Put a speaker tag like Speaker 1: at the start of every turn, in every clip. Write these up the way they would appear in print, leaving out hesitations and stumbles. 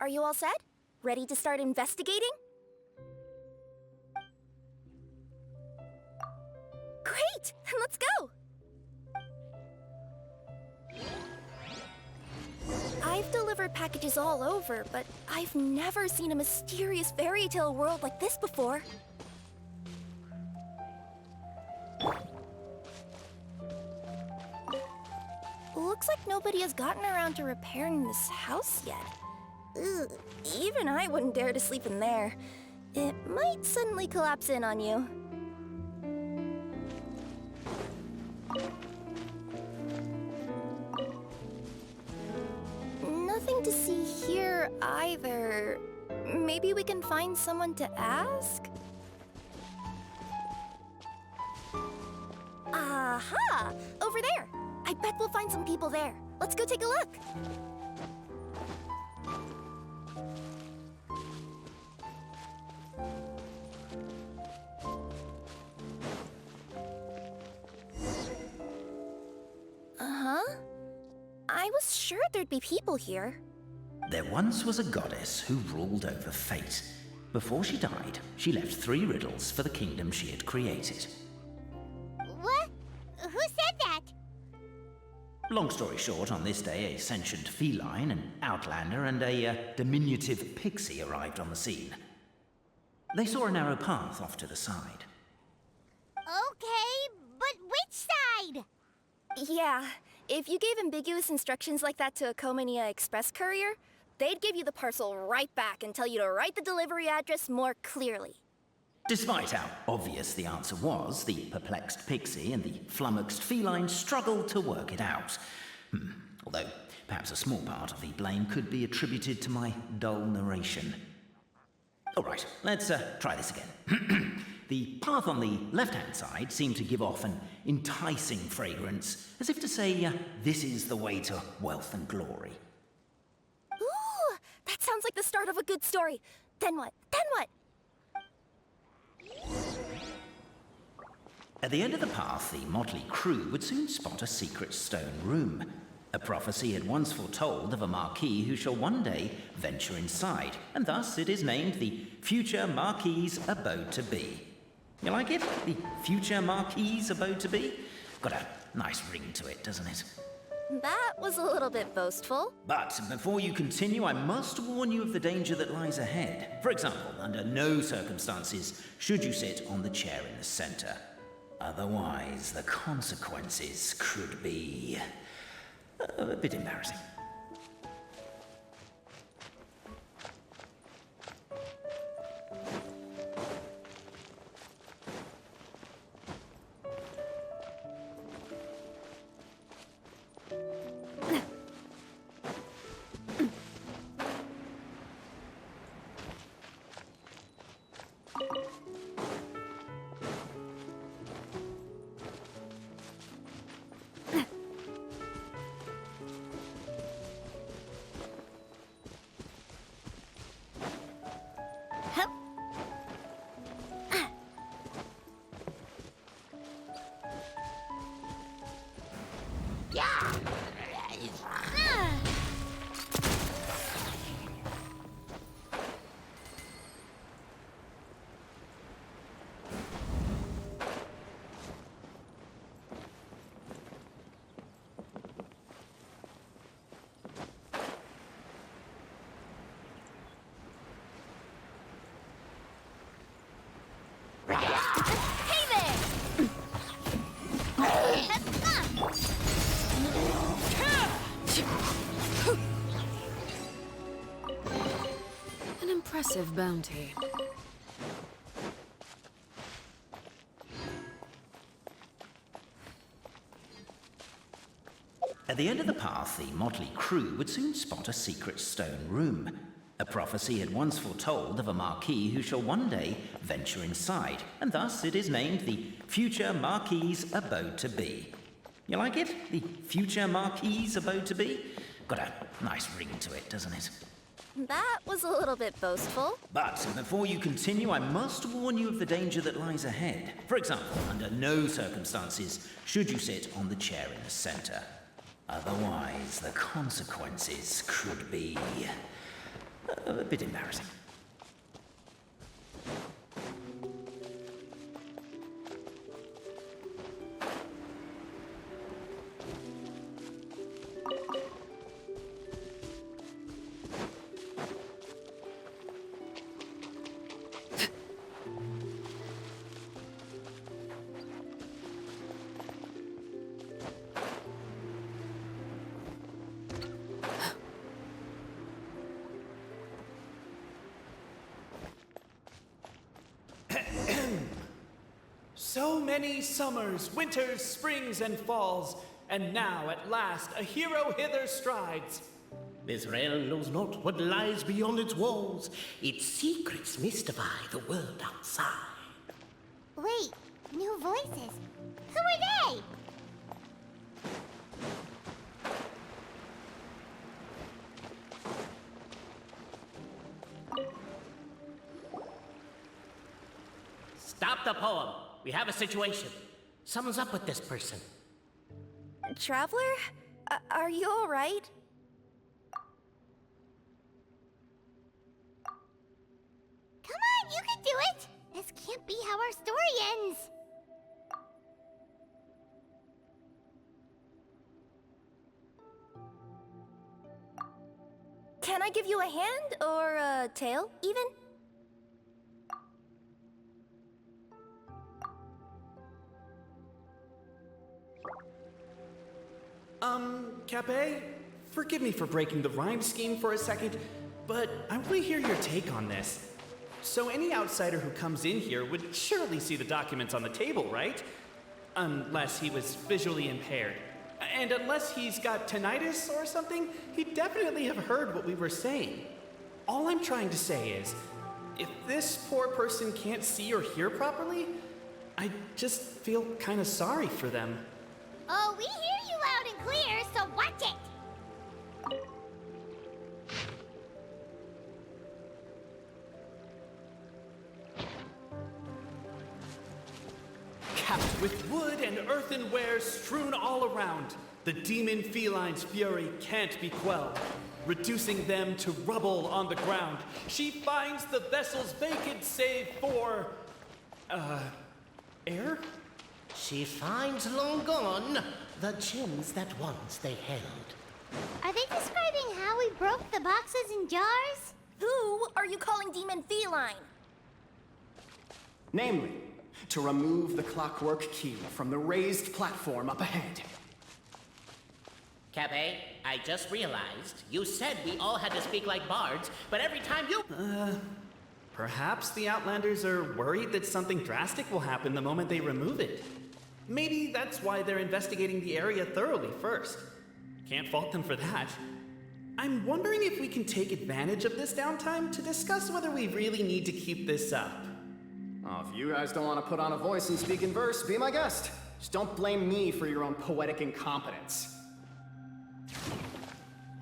Speaker 1: Are you all set? Ready to start investigating? Great! Let's go! I've delivered packages all over, but I've never seen a mysterious fairy tale world like this before. Looks like nobody has gotten around to repairing this house yet. Ugh, even I wouldn't dare to sleep in there. It might suddenly collapse in on you. Nothing to see here either. Maybe we can find someone to ask? Aha! Over there! I bet we'll find some people there. Let's go take a look. Uh-huh. I was sure there'd be people here.
Speaker 2: There once was a goddess who ruled over fate. Before she died, she left 3 riddles for the kingdom she had created.
Speaker 3: What? Who said that?
Speaker 2: Long story short, on this day, a sentient feline, an outlander, and a diminutive pixie arrived on the scene. They saw a narrow path off to the side.
Speaker 3: Okay, but which side?
Speaker 1: Yeah, if you gave ambiguous instructions like that to a Comania Express courier, they'd give you the parcel right back and tell you to write the delivery address more clearly.
Speaker 2: Despite how obvious the answer was, the perplexed pixie and the flummoxed feline struggled to work it out. Although, perhaps a small part of the blame could be attributed to my dull narration. Alright, let's try this again. The path on the left-hand side seemed to give off an enticing fragrance, as if to say, this is the way to wealth and glory.
Speaker 1: Ooh, that sounds like the start of a good story. Then what? Then what?
Speaker 2: At the end of the path, the motley crew would soon spot a secret stone room. A prophecy had once foretold of a marquis who shall one day venture inside, and thus it is named the future marquis's abode to be. You like it? The future marquis's abode to be? Got a nice ring to it, doesn't it?
Speaker 1: That was a little bit boastful.
Speaker 2: But before you continue, I must warn you of the danger that lies ahead. For example, under no circumstances should you sit on the chair in the center. Otherwise, the consequences could be a bit embarrassing.
Speaker 4: An impressive bounty.
Speaker 2: At the end of the path, the motley crew would soon spot a secret stone room. A prophecy had once foretold of a marquis who shall one day venture inside, and thus it is named the future marquis's abode to be. You like it? The future marquis's abode to be? Got a nice ring to it, doesn't it?
Speaker 1: That was a little bit boastful.
Speaker 2: But before you continue, I must warn you of the danger that lies ahead. For example, under no circumstances should you sit on the chair in the center. Otherwise, the consequences could be a bit embarrassing.
Speaker 5: So many summers, winters, springs, and falls, and now at last a hero hither strides.
Speaker 6: This realm knows not what lies beyond its walls. Its secrets mystify the world outside.
Speaker 3: Wait, new voices. Who are they?
Speaker 6: Stop the poem. We have a situation. Something's up with this person.
Speaker 1: Traveler? Are you alright?
Speaker 3: Come on, you can do it! This can't be how our story ends.
Speaker 1: Can I give you a hand or a tail, even?
Speaker 5: Cape, forgive me for breaking the rhyme scheme for a second, but I want to hear your take on this. So any outsider who comes in here would surely see the documents on the table, right? Unless he was visually impaired. And unless he's got tinnitus or something, he'd definitely have heard what we were saying. All I'm trying to say is, if this poor person can't see or hear properly, I just feel kind of sorry for them.
Speaker 3: Oh, we hear you loud and clear, so watch it!
Speaker 5: Capped with wood and earthenware strewn all around, the demon feline's fury can't be quelled. Reducing them to rubble on the ground, she finds the vessel's vacant save for... air?
Speaker 6: She finds long gone the gems that once they held.
Speaker 3: Are they describing how we broke the boxes and jars?
Speaker 1: Who are you calling Demon Feline?
Speaker 7: Namely, to remove the clockwork key from the raised platform up ahead.
Speaker 6: Cabe, I just realized you said we all had to speak like bards, but every time you...
Speaker 5: Perhaps the Outlanders are worried that something drastic will happen the moment they remove it. Maybe that's why they're investigating the area thoroughly first. Can't fault them for that. I'm wondering if we can take advantage of this downtime to discuss whether we really need to keep this up.
Speaker 7: Oh, if you guys don't want to put on a voice and speak in verse, be my guest. Just don't blame me for your own poetic incompetence.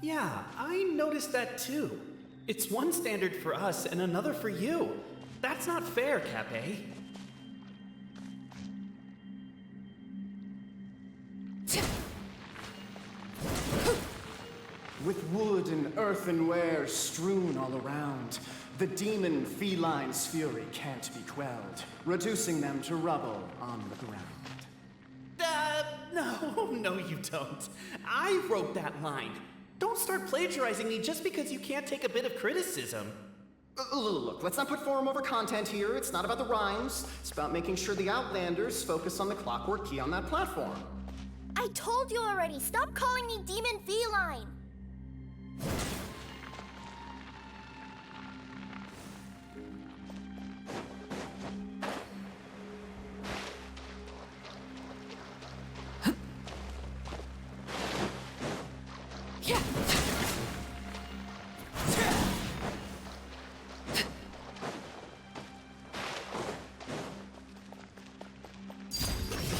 Speaker 5: Yeah, I noticed that too. It's one standard for us and another for you. That's not fair, Cape.
Speaker 7: With wood and earthenware strewn all around, the demon feline's fury can't be quelled, reducing them to rubble on the ground.
Speaker 5: No, you don't. I wrote that line. Don't start plagiarizing me just because you can't take a bit of criticism.
Speaker 7: Look, let's not put form over content here. It's not about the rhymes. It's about making sure the Outlanders focus on the clockwork key on that platform.
Speaker 1: I told you already, stop calling me Demon Feline!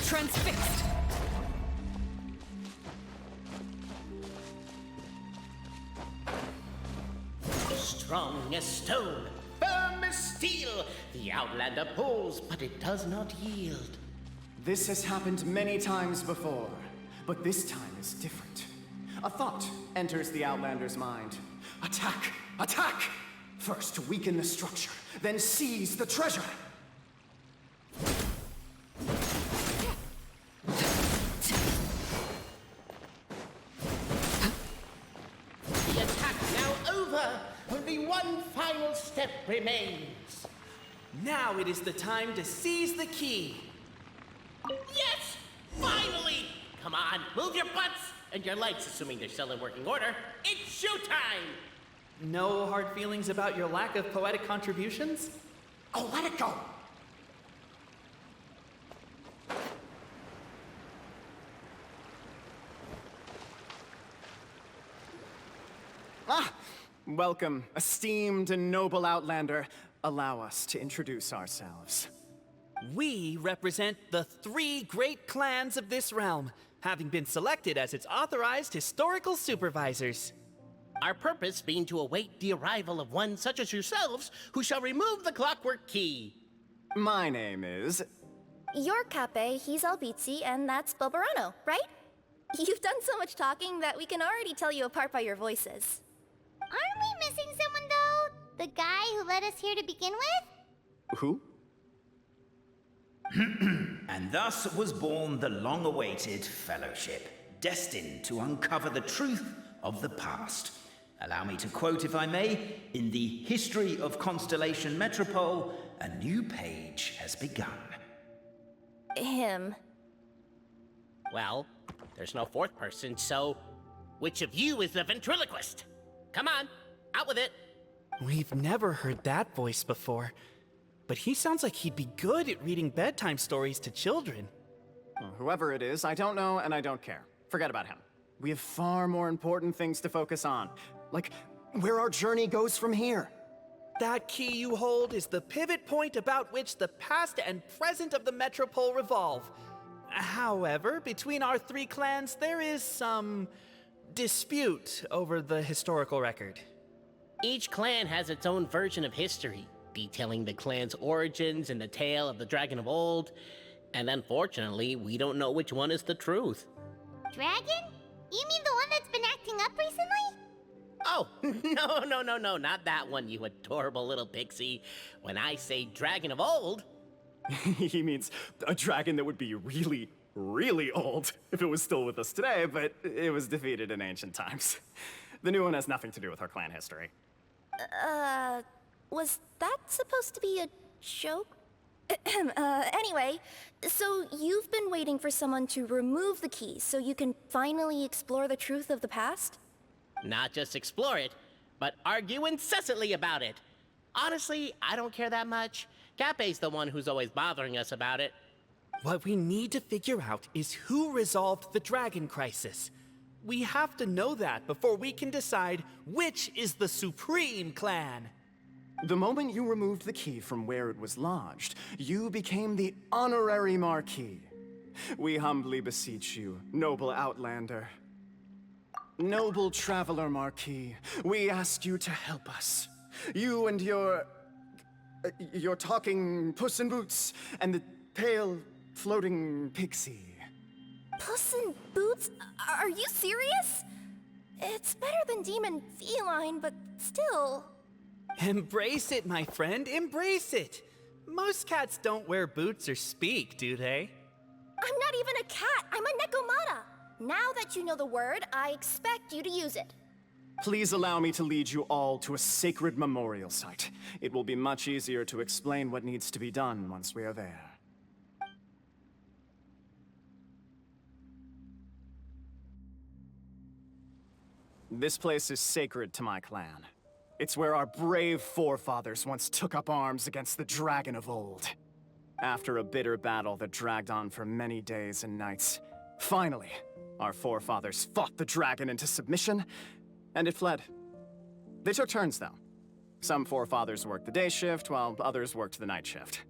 Speaker 4: Transfixed.
Speaker 6: Strong as stone, firm as steel, the Outlander pulls, but it does not yield.
Speaker 7: This has happened many times before, but this time is different. A thought enters the Outlander's mind. Attack! Attack! First, weaken the structure, then seize the treasure.
Speaker 6: The attack's now over. Only one final step remains.
Speaker 5: Now it is the time to seize the key.
Speaker 6: Yes! Finally! Come on, move your butts and your lights, assuming they're still in working order. It's showtime!
Speaker 5: No hard feelings about your lack of poetic contributions?
Speaker 7: Oh, let it go! Ah! Welcome, esteemed and noble Outlander. Allow us to introduce ourselves.
Speaker 5: We represent the 3 great clans of this realm, having been selected as its authorized historical supervisors.
Speaker 6: Our purpose being to await the arrival of one such as yourselves who shall remove the clockwork key.
Speaker 7: My name is...
Speaker 1: You're Cape, he's Albizzi, and that's Bobarano, right? You've done so much talking that we can already tell you apart by your voices.
Speaker 3: Aren't we missing someone, though? The guy who led us here to begin with?
Speaker 7: Who?
Speaker 2: And thus was born the long-awaited Fellowship, destined to uncover the truth of the past. Allow me to quote, if I may, in the history of Constellation Metropole, a new page has begun.
Speaker 1: Him.
Speaker 6: Well, there's no fourth person, so which of you is the ventriloquist? Come on, out with it.
Speaker 5: We've never heard that voice before, but he sounds like he'd be good at reading bedtime stories to children.
Speaker 7: Well, whoever it is, I don't know and I don't care. Forget about him. We have far more important things to focus on, like where our journey goes from here.
Speaker 5: That key you hold is the pivot point about which the past and present of the Metropole revolve. However, between our 3 clans, there is some dispute over the historical record.
Speaker 6: Each clan has its own version of history, detailing the clan's origins and the tale of the dragon of old, and unfortunately, we don't know which one is the truth.
Speaker 3: Dragon? You mean the one that's been acting up recently?
Speaker 6: Oh, no, not that one, you adorable little pixie. When I say dragon of old,
Speaker 7: He means a dragon that would be really, really old if it was still with us today, but it was defeated in ancient times. The new one has nothing to do with our clan history.
Speaker 1: Was that supposed to be a joke? Anyway, so you've been waiting for someone to remove the key so you can finally explore the truth of the past?
Speaker 6: not just explore it, but argue incessantly about it. Honestly, I don't care that much. Cape's the one who's always bothering us about it.
Speaker 5: What we need to figure out is who resolved the dragon crisis. We have to know that before we can decide which is the supreme clan.
Speaker 7: The moment you removed the key from where it was lodged, you became the honorary Marquis. We humbly beseech you, noble Outlander. Noble Traveler Marquis, we ask you to help us. You and your talking Puss in Boots and the pale floating pixie.
Speaker 1: Puss in Boots? Are you serious? It's better than demon feline, but still.
Speaker 5: Embrace it, my friend, embrace it. Most cats don't wear boots or speak, do they?
Speaker 1: I'm not even a cat, I'm a Nekomata. Now that you know the word, I expect you to use it.
Speaker 7: Please allow me to lead you all to a sacred memorial site. It will be much easier to explain what needs to be done once we are there. This place is sacred to my clan. It's where our brave forefathers once took up arms against the dragon of old. After a bitter battle that dragged on for many days and nights, finally, our forefathers fought the dragon into submission, and it fled. They took turns, though. Some forefathers worked the day shift, while others worked the night shift.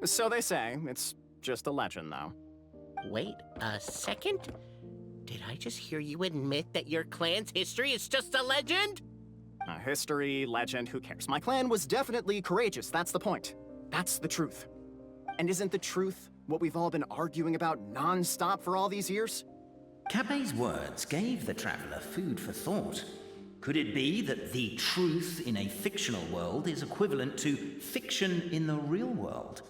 Speaker 7: So they say. It's just a legend, though.
Speaker 6: Wait a second? Did I just hear you admit that your clan's history is just a legend?
Speaker 7: History, legend, who cares? My clan was definitely courageous, that's the point. That's the truth. And isn't the truth what we've all been arguing about non-stop for all these years?
Speaker 2: Cape's words gave the traveler food for thought. Could it be that the truth in a fictional world is equivalent to fiction in the real world?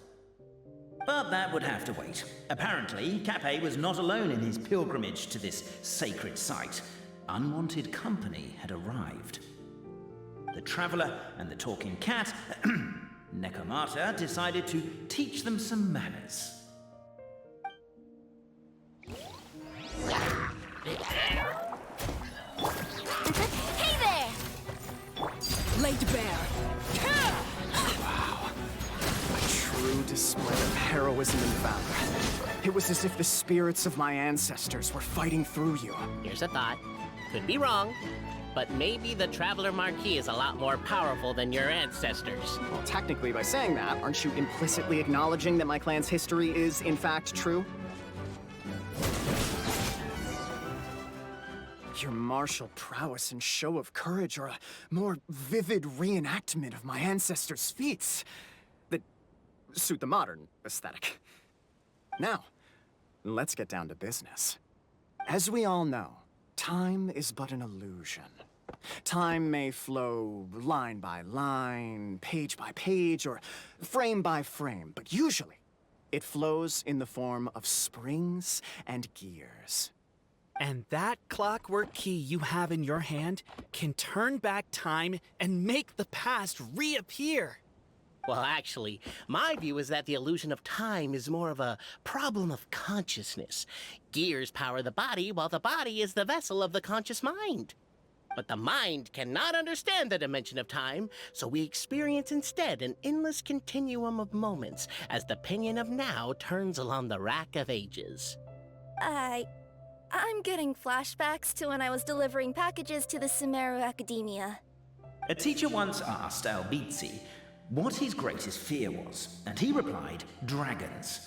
Speaker 2: But that would have to wait. Apparently, Capet was not alone in his pilgrimage to this sacred site. Unwanted company had arrived. The traveler and the talking cat, Nekomata, decided to teach them some manners.
Speaker 1: Hey there!
Speaker 4: Laid bare.
Speaker 7: A true display of heroism and valor. It was as if the spirits of my ancestors were fighting through you.
Speaker 6: Here's a thought. Could be wrong, but maybe the Traveler Marquis is a lot more powerful than your ancestors.
Speaker 7: Well, technically, by saying that, aren't you implicitly acknowledging that my clan's history is, in fact, true? Your martial prowess and show of courage are a more vivid reenactment of my ancestors' feats that suit the modern aesthetic. Now, let's get down to business. As we all know, time is but an illusion. Time may flow line by line, page by page, or frame by frame, but usually it flows in the form of springs and gears.
Speaker 5: And that clockwork key you have in your hand can turn back time and make the past reappear.
Speaker 6: Well, actually, my view is that the illusion of time is more of a problem of consciousness. Gears power the body, while the body is the vessel of the conscious mind. But the mind cannot understand the dimension of time, so we experience instead an endless continuum of moments as the pinion of now turns along the rack of ages.
Speaker 1: I'm getting flashbacks to when I was delivering packages to the Sumeru Academia.
Speaker 2: A teacher once asked Albizzi what his greatest fear was, and he replied, dragons.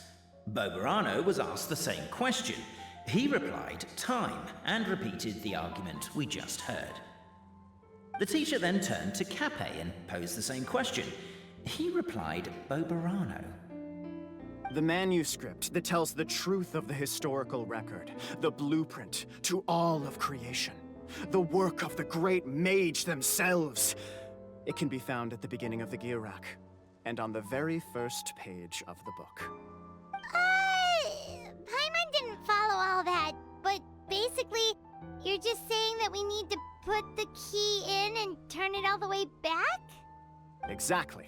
Speaker 2: Boberano was asked the same question. He replied, time, and repeated the argument we just heard. The teacher then turned to Capet and posed the same question. He replied, Boberano.
Speaker 7: The manuscript that tells the truth of the historical record, the blueprint to all of creation, the work of the great mage themselves. It can be found at the beginning of the Girac, and on the very first page of the book.
Speaker 3: Paimon didn't follow all that, but basically, you're just saying that we need to put the key in and turn it all the way back?
Speaker 7: Exactly.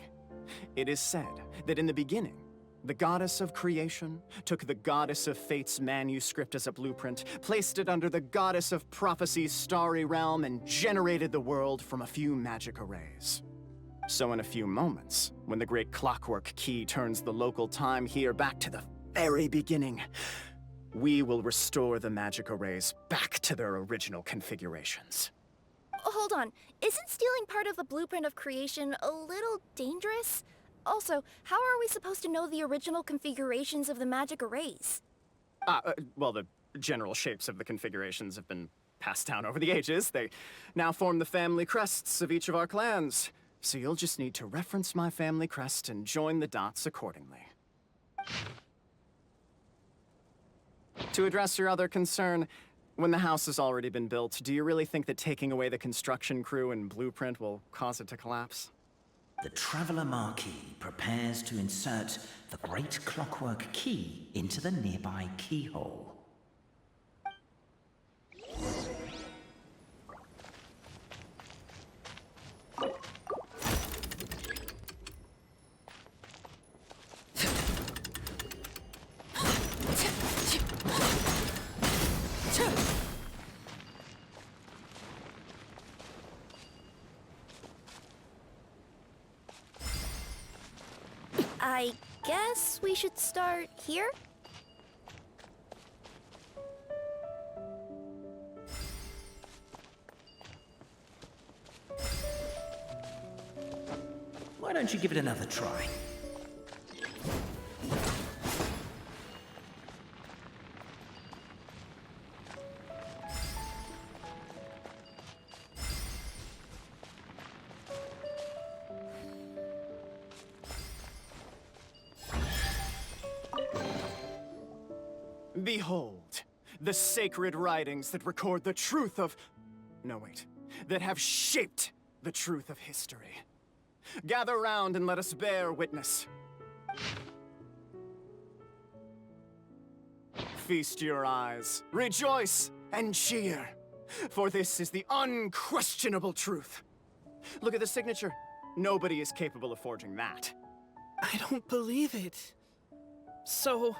Speaker 7: It is said that in the beginning, the goddess of creation took the goddess of fate's manuscript as a blueprint, placed it under the goddess of prophecy's starry realm, and generated the world from a few magic arrays. So in a few moments, when the great clockwork key turns the local time here back to the very beginning, we will restore the magic arrays back to their original configurations.
Speaker 1: Hold on, isn't stealing part of the blueprint of creation a little dangerous? Also, how are we supposed to know the original configurations of the magic arrays?
Speaker 7: Well, the general shapes of the configurations have been passed down over the ages. They now form the family crests of each of our clans. So you'll just need to reference my family crest and join the dots accordingly. To address your other concern, when the house has already been built, do you really think that taking away the construction crew and blueprint will cause it to collapse?
Speaker 2: The Traveler Marquis prepares to insert the great clockwork key into the nearby keyhole.
Speaker 1: I guess we should start here?
Speaker 2: Why don't you give it another try?
Speaker 7: Behold, the sacred writings that record the truth of... No, wait. that have shaped the truth of history. Gather round and let us bear witness. Feast your eyes, rejoice, and cheer, for this is the unquestionable truth. Look at the signature. Nobody is capable of forging that.
Speaker 5: I don't believe it. So,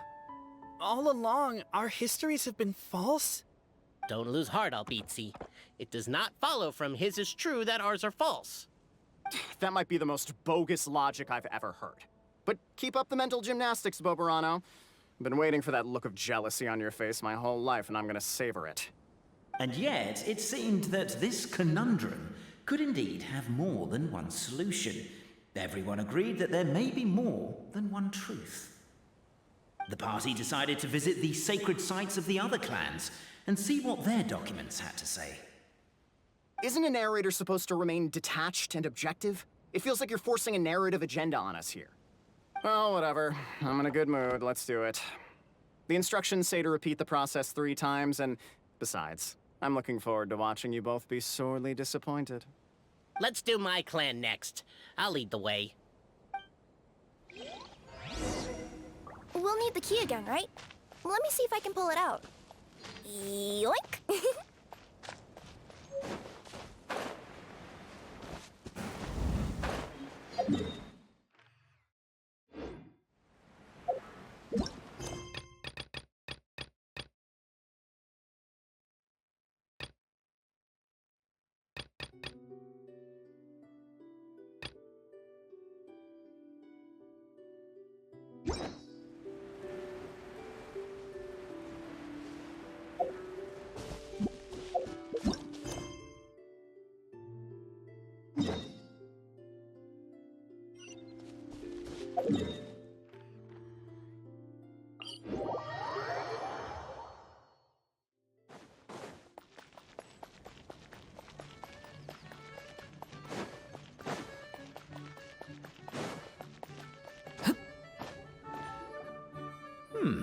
Speaker 5: all along, our histories have been false?
Speaker 6: Don't lose heart, Albizzi. It does not follow from his is true that ours are false.
Speaker 7: That might be the most bogus logic I've ever heard. But keep up the mental gymnastics, Boberano. I've been waiting for that look of jealousy on your face my whole life, and I'm gonna savor it.
Speaker 2: And yet, it seemed that this conundrum could indeed have more than one solution. Everyone agreed that there may be more than one truth. The party decided to visit the sacred sites of the other clans and see what their documents had to say.
Speaker 7: Isn't a narrator supposed to remain detached and objective? It feels like you're forcing a narrative agenda on us here. Well, whatever. I'm in a good mood. Let's do it. The instructions say to repeat the process 3 times, and besides, I'm looking forward to watching you both be sorely disappointed.
Speaker 6: Let's do my clan next. I'll lead the way.
Speaker 1: We'll need the key again, right? Let me see if I can pull it out. Yoink!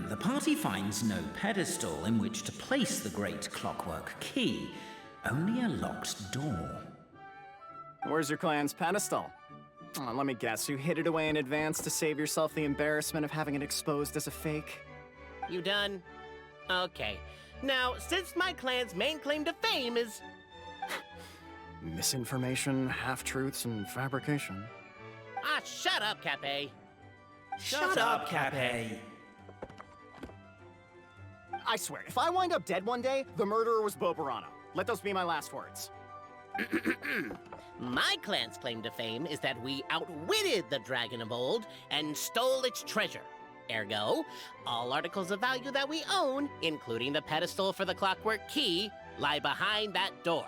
Speaker 2: The party finds no pedestal in which to place the great clockwork key, only a locked door.
Speaker 7: Where's your clan's pedestal? Oh, let me guess, you hid it away in advance to save yourself the embarrassment of having it exposed as a fake?
Speaker 6: You done? Okay. Now, since my clan's main claim to fame is...
Speaker 7: Misinformation, half-truths, and fabrication.
Speaker 6: Ah, shut up, Cape.
Speaker 2: Shut up, Cape.
Speaker 7: I swear, if I wind up dead one day, the murderer was Boberano. Let those be my last words.
Speaker 6: My clan's claim to fame is that we outwitted the Dragon of Old and stole its treasure. Ergo, all articles of value that we own, including the pedestal for the clockwork key, lie behind that door.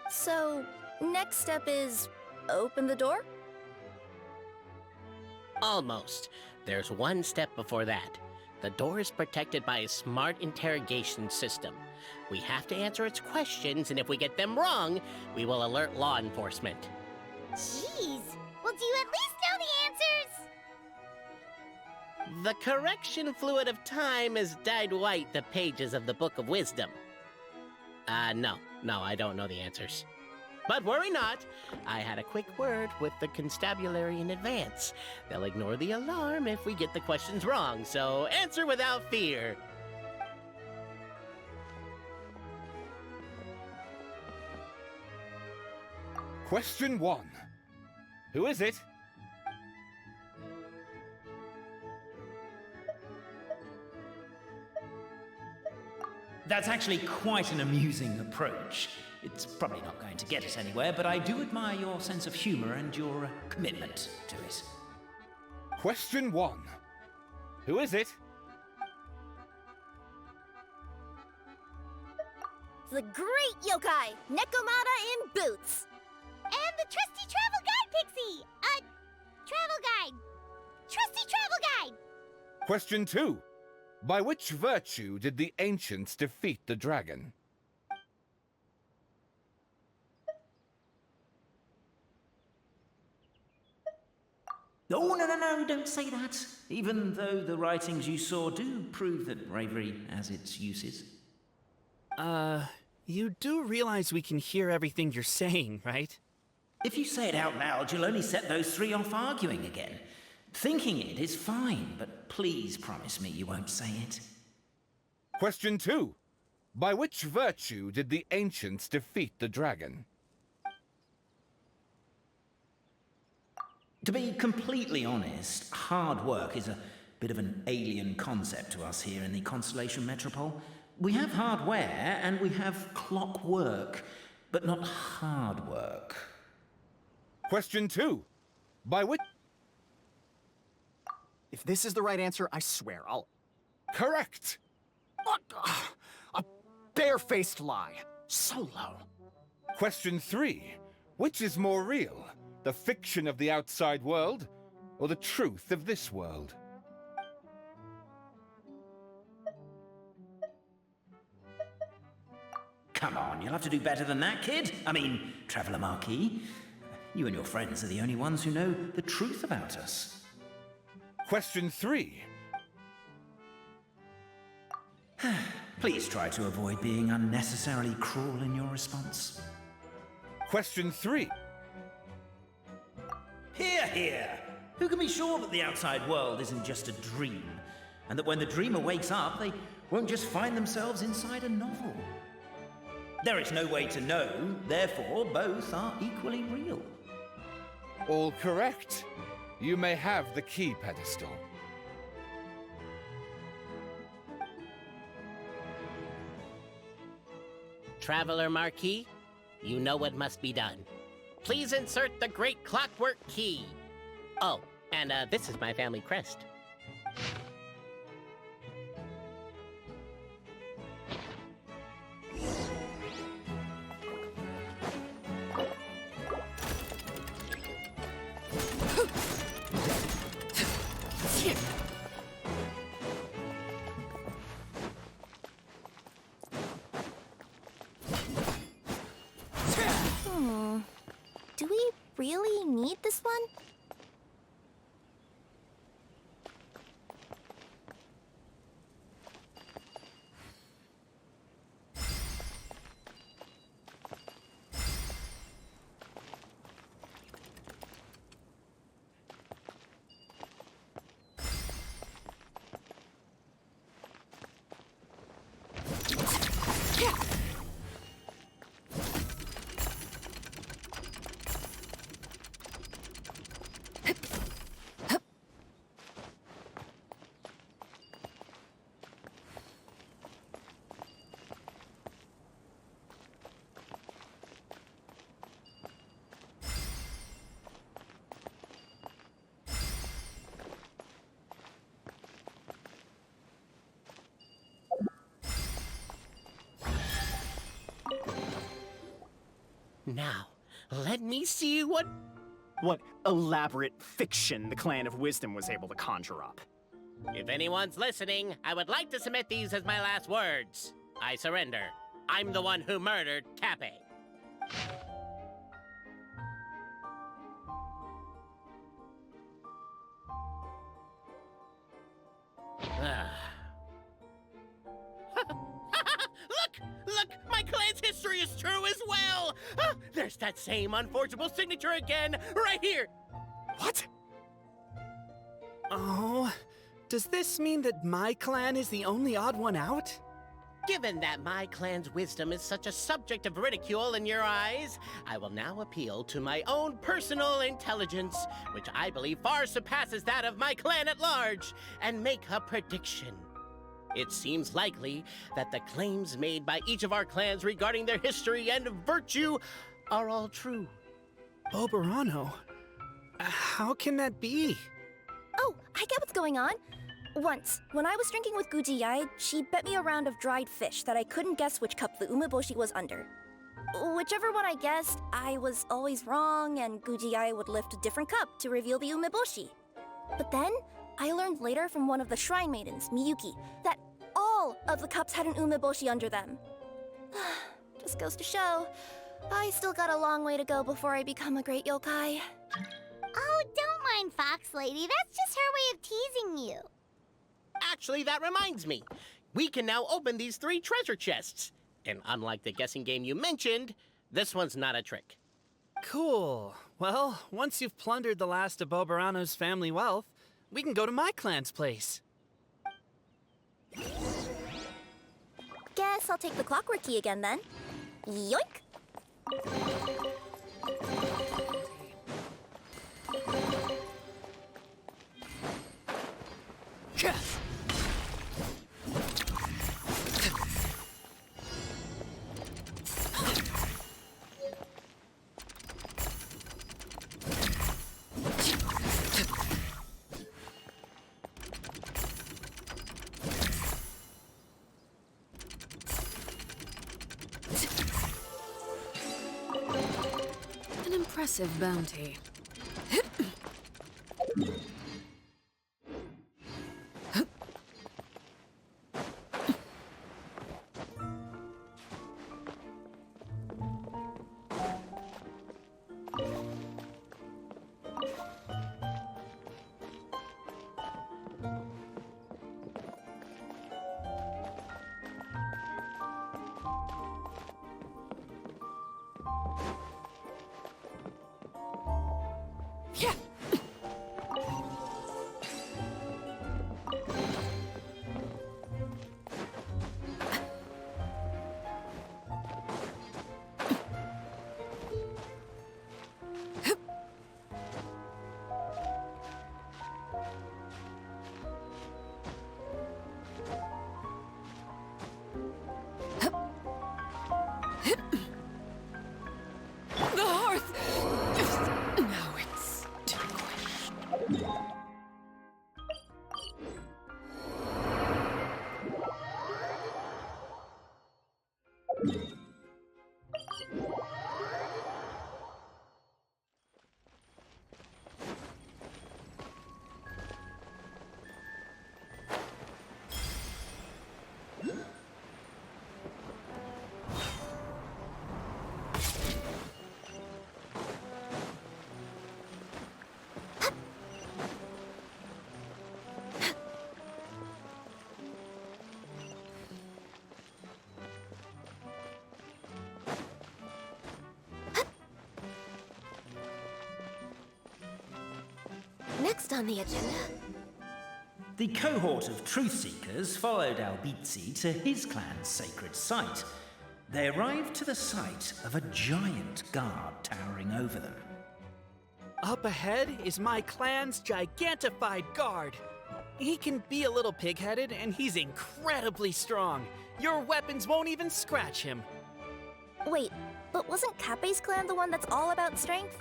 Speaker 1: So, next step is open the door?
Speaker 6: Almost. There's one step before that. The door is protected by a smart interrogation system. We have to answer its questions, and if we get them wrong, we will alert law enforcement.
Speaker 3: Jeez. Well, do you at least know the answers?
Speaker 6: The correction fluid of time has dyed white the pages of the Book of Wisdom. No, I don't know the answers. But worry not, I had a quick word with the constabulary in advance. They'll ignore the alarm if we get the questions wrong, so answer without fear.
Speaker 8: Question 1. Who is it?
Speaker 2: That's actually quite an amusing approach. It's probably not going to get us anywhere, but I do admire your sense of humor and your commitment to it.
Speaker 8: Question 1. Who is it?
Speaker 1: The great yokai, Nekomata in boots.
Speaker 3: And the trusty travel guide, Pixie! Travel guide. Trusty travel guide!
Speaker 8: Question 2. By which virtue did the ancients defeat the dragon?
Speaker 2: Oh, no, don't say that. Even though the writings you saw do prove that bravery has its uses.
Speaker 5: You do realize we can hear everything you're saying, right?
Speaker 2: If you say it out loud, you'll only set those three off arguing again. Thinking it is fine, but please promise me you won't say it.
Speaker 8: Question 2. By which virtue did the ancients defeat the dragon?
Speaker 2: To be completely honest, hard work is a bit of an alien concept to us here in the Constellation Metropole. We have hardware and we have clockwork, but not hard work.
Speaker 8: Question 2. By which...
Speaker 7: If this is the right answer, I swear I'll...
Speaker 8: Correct!
Speaker 7: What? A barefaced lie. So low.
Speaker 8: Question 3. Which is more real? The fiction of the outside world, or the truth of this world?
Speaker 2: Come on, you'll have to do better than that, kid. I mean, Traveller Marquis. You and your friends are the only ones who know the truth about us.
Speaker 8: Question 3.
Speaker 2: Please try to avoid being unnecessarily cruel in your response.
Speaker 8: Question 3.
Speaker 2: Hear, hear! Who can be sure that the outside world isn't just a dream? And that when the dreamer wakes up, they won't just find themselves inside a novel? There is no way to know, therefore both are equally real.
Speaker 8: All correct. You may have the key pedestal.
Speaker 6: Traveler Marquis, you know what must be done. Please insert the great clockwork key. Oh, and this is my family crest.
Speaker 1: Do we really need this one?
Speaker 6: Now, let me see what
Speaker 7: elaborate fiction the Clan of Wisdom was able to conjure up.
Speaker 6: If anyone's listening, I would like to submit these as my last words. I surrender. I'm the one who murdered Cappe. Look! My clan's history is true as well! There's that same unforgeable signature again, right here!
Speaker 7: What?
Speaker 5: Oh, does this mean that my clan is the only odd one out?
Speaker 6: Given that my clan's wisdom is such a subject of ridicule in your eyes, I will now appeal to my own personal intelligence, which I believe far surpasses that of my clan at large, and make a prediction. It seems likely that the claims made by each of our clans regarding their history and virtue are all true.
Speaker 5: Oberano, how can that be?
Speaker 1: Oh, I get what's going on. Once, when I was drinking with Gujiyai, she bet me a round of dried fish that I couldn't guess which cup the umeboshi was under. Whichever one I guessed, I was always wrong, and Gujiyai would lift a different cup to reveal the umeboshi. But then, I learned later from one of the shrine maidens, Miyuki, that all of the cups had an umeboshi under them. Just goes to show, I still got a long way to go before I become a great yokai.
Speaker 3: Oh, don't mind Fox Lady. That's just her way of teasing you.
Speaker 6: Actually, that reminds me. We can now open these 3 treasure chests. And unlike the guessing game you mentioned, this one's not a trick.
Speaker 5: Cool. Well, once you've plundered the last of Boberano's family wealth, we can go to my clan's place.
Speaker 1: Guess I'll take the clockwork key again then. Yoink!
Speaker 4: An impressive bounty. Yeah. The hearth! Now it's vanquished.
Speaker 1: Next on the agenda.
Speaker 2: The cohort of truth seekers followed Albizzi to his clan's sacred site. They arrived to the site of a giant guard towering over them.
Speaker 5: Up ahead is my clan's gigantified guard. He can be a little pig-headed, and he's incredibly strong. Your weapons won't even scratch him.
Speaker 1: Wait, but wasn't Kappe's clan the one that's all about strength?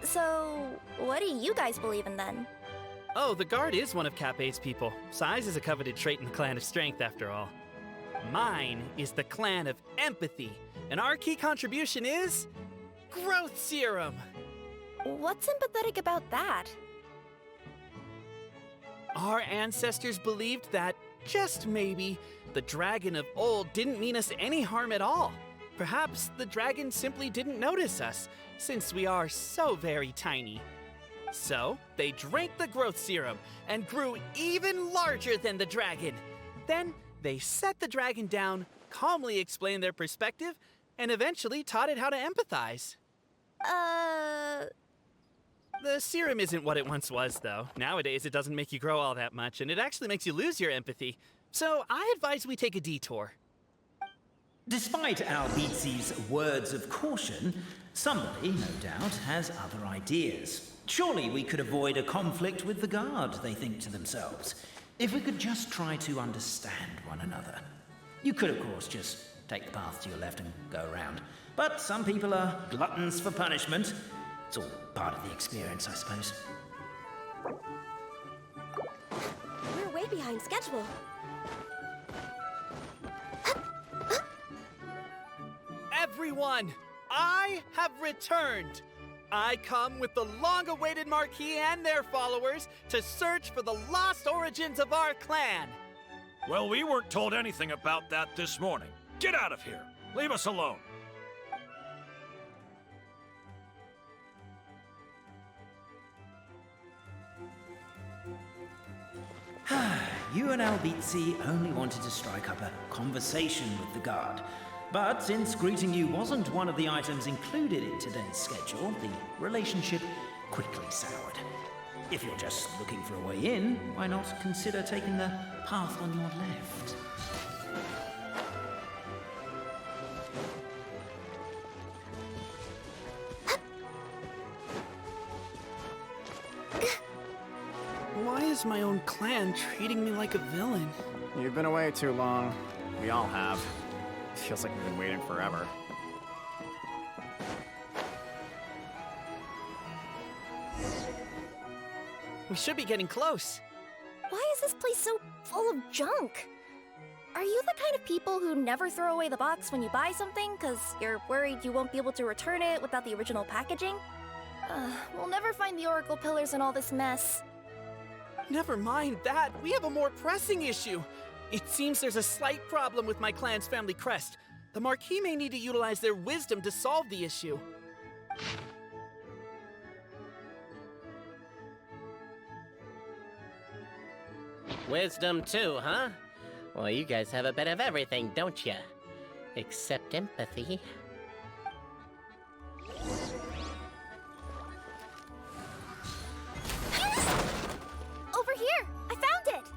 Speaker 1: So, what do you guys believe in then?
Speaker 5: Oh, the guard is one of Kappe's people. Size is a coveted trait in the clan of strength, after all. Mine is the clan of empathy, and our key contribution is growth serum.
Speaker 1: What's empathetic about that?
Speaker 5: Our ancestors believed that, just maybe, the dragon of old didn't mean us any harm at all. Perhaps the dragon simply didn't notice us, since we are so very tiny. So, they drank the growth serum and grew even larger than the dragon. Then, they set the dragon down, calmly explained their perspective, and eventually taught it how to empathize. The serum isn't what it once was, though. Nowadays, it doesn't make you grow all that much, and it actually makes you lose your empathy. So, I advise we take a detour.
Speaker 2: Despite Albizzi's words of caution, somebody, no doubt, has other ideas. Surely we could avoid a conflict with the guard, they think to themselves, if we could just try to understand one another. You could, of course, just take the path to your left and go around. But some people are gluttons for punishment. It's all part of the experience, I suppose.
Speaker 1: We're way behind schedule.
Speaker 5: Everyone, I have returned. I come with the long-awaited Marquis and their followers to search for the lost origins of our clan.
Speaker 9: Well, we weren't told anything about that this morning. Get out of here. Leave us alone.
Speaker 2: You and Albizzi only wanted to strike up a conversation with the guard. But since greeting you wasn't one of the items included in today's schedule, the relationship quickly soured. If you're just looking for a way in, why not consider taking the path on your left?
Speaker 5: Why is my own clan treating me like a villain?
Speaker 7: You've been away too long. We all have. Feels like we've been waiting forever.
Speaker 5: We should be getting close.
Speaker 1: Why is this place so full of junk? Are you the kind of people who never throw away the box when you buy something because you're worried you won't be able to return it without the original packaging? We'll never find the Oracle Pillars in all this mess.
Speaker 5: Never mind that. We have a more pressing issue. It seems there's a slight problem with my clan's family crest. The Marquis may need to utilize their wisdom to solve the issue.
Speaker 6: Wisdom too, huh? Well, you guys have a bit of everything, don't you? Except empathy.
Speaker 1: Over here! I found it!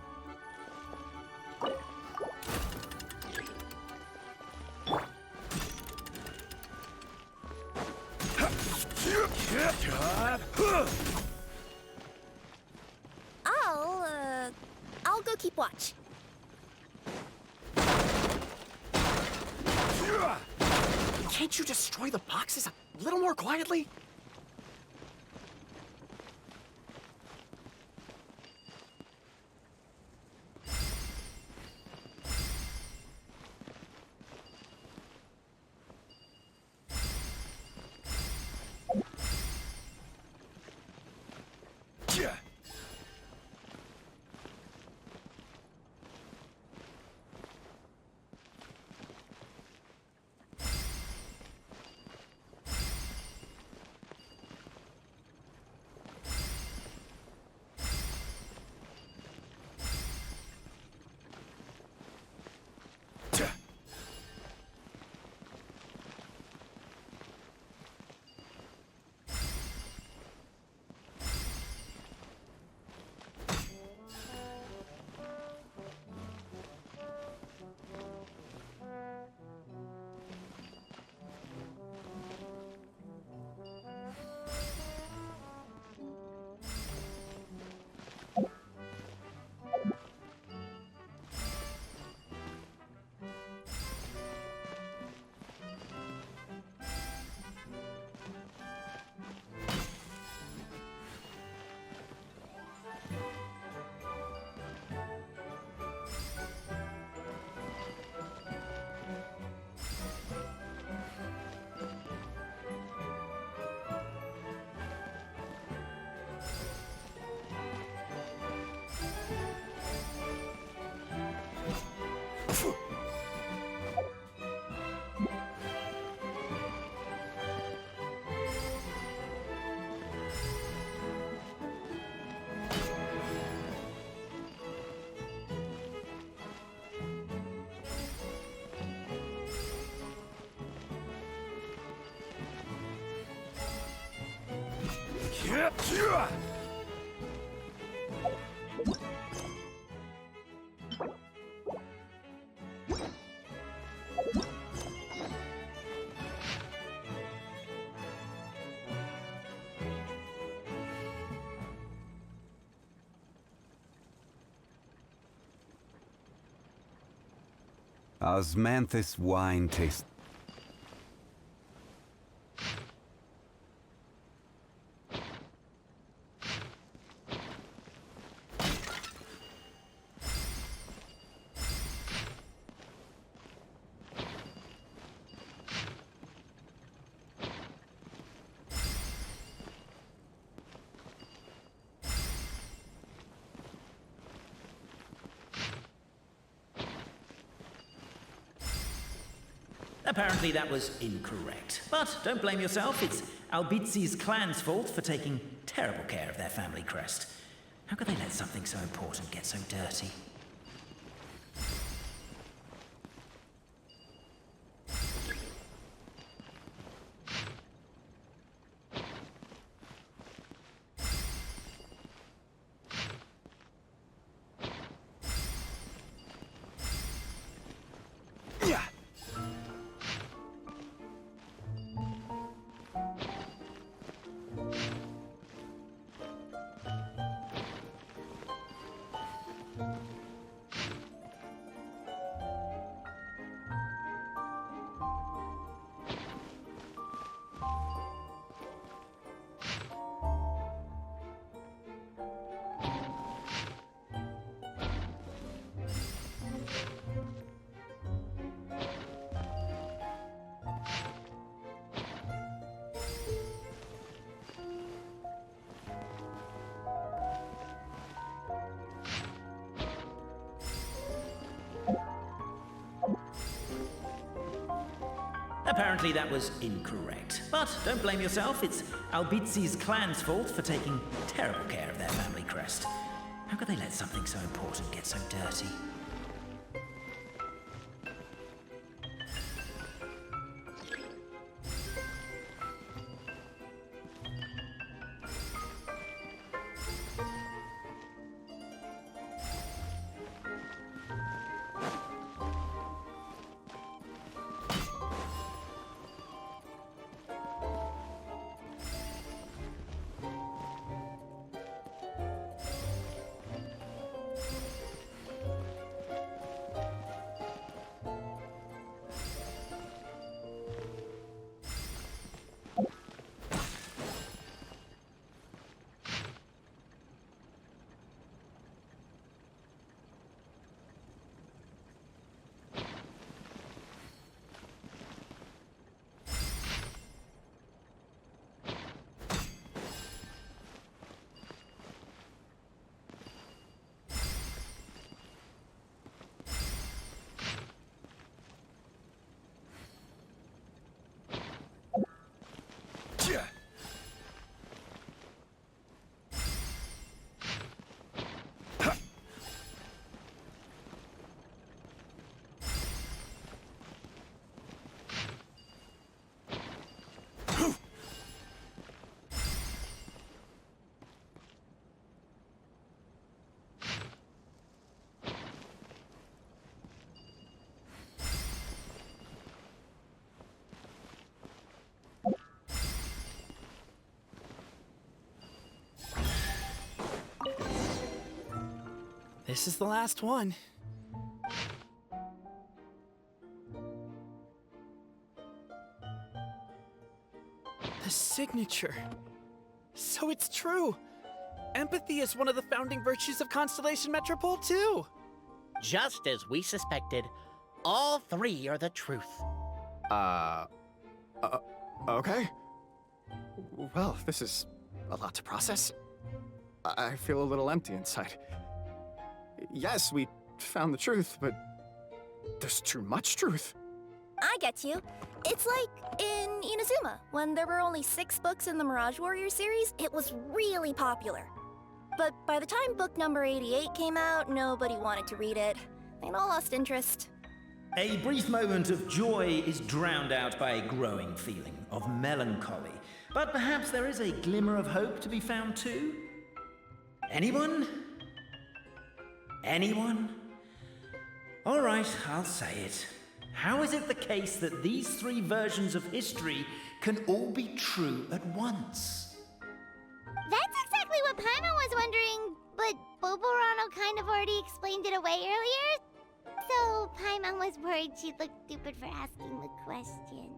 Speaker 1: I'll go keep watch.
Speaker 7: Can't you destroy the boxes a little more quietly?
Speaker 10: Osmanthus wine tastes.
Speaker 2: Apparently that was incorrect. But don't blame yourself, it's Albizi's clan's fault for taking terrible care of their family crest. How could they let something so important get so dirty? Apparently that was incorrect. But don't blame yourself, it's Albizi's clan's fault for taking terrible care of their family crest. How could they let something so important get so dirty?
Speaker 5: This is the last one. The signature. So it's true. Empathy is one of the founding virtues of Constellation Metropole, too.
Speaker 6: Just as we suspected, all three are the truth.
Speaker 7: Okay. Well, this is a lot to process. I feel a little empty inside. Yes, we found the truth, but there's too much truth.
Speaker 1: I get you. It's like in Inazuma, when there were only 6 books in the Mirage Warrior series, it was really popular. But by the time book number 88 came out, nobody wanted to read it. They'd all lost interest.
Speaker 2: A brief moment of joy is drowned out by a growing feeling of melancholy. But perhaps there is a glimmer of hope to be found too? Anyone? Anyone? All right, I'll say it. How is it the case that these 3 versions of history can all be true at once?
Speaker 3: That's exactly what Paimon was wondering, but Boborano kind of already explained it away earlier. So Paimon was worried she'd look stupid for asking the question.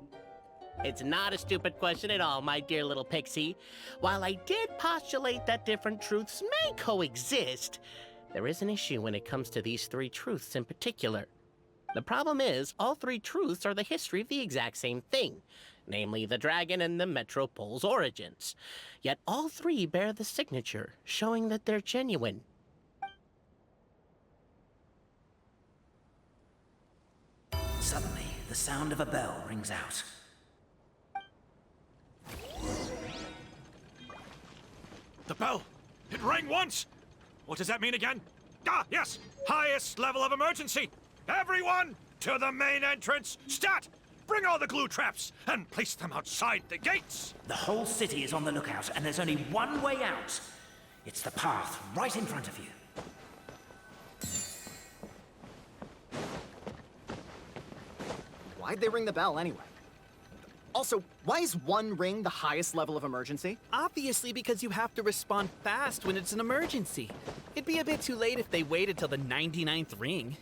Speaker 6: It's not a stupid question at all, my dear little pixie. While I did postulate that different truths may coexist, there is an issue when it comes to these 3 truths in particular. The problem is, all 3 truths are the history of the exact same thing, namely the dragon and the Metropole's origins. Yet all 3 bear the signature, showing that they're genuine.
Speaker 2: Suddenly, the sound of a bell rings out.
Speaker 9: The bell! It rang once! What does that mean again? Ah, yes! Highest level of emergency! Everyone, to the main entrance! Stat! Bring all the glue traps and place them outside the gates!
Speaker 2: The whole city is on the lookout, and there's only one way out. It's the path right in front of you.
Speaker 7: Why'd they ring the bell anyway? Also, why is 1 ring the highest level of emergency?
Speaker 5: Obviously because you have to respond fast when it's an emergency. It'd be a bit too late if they waited till the 99th ring.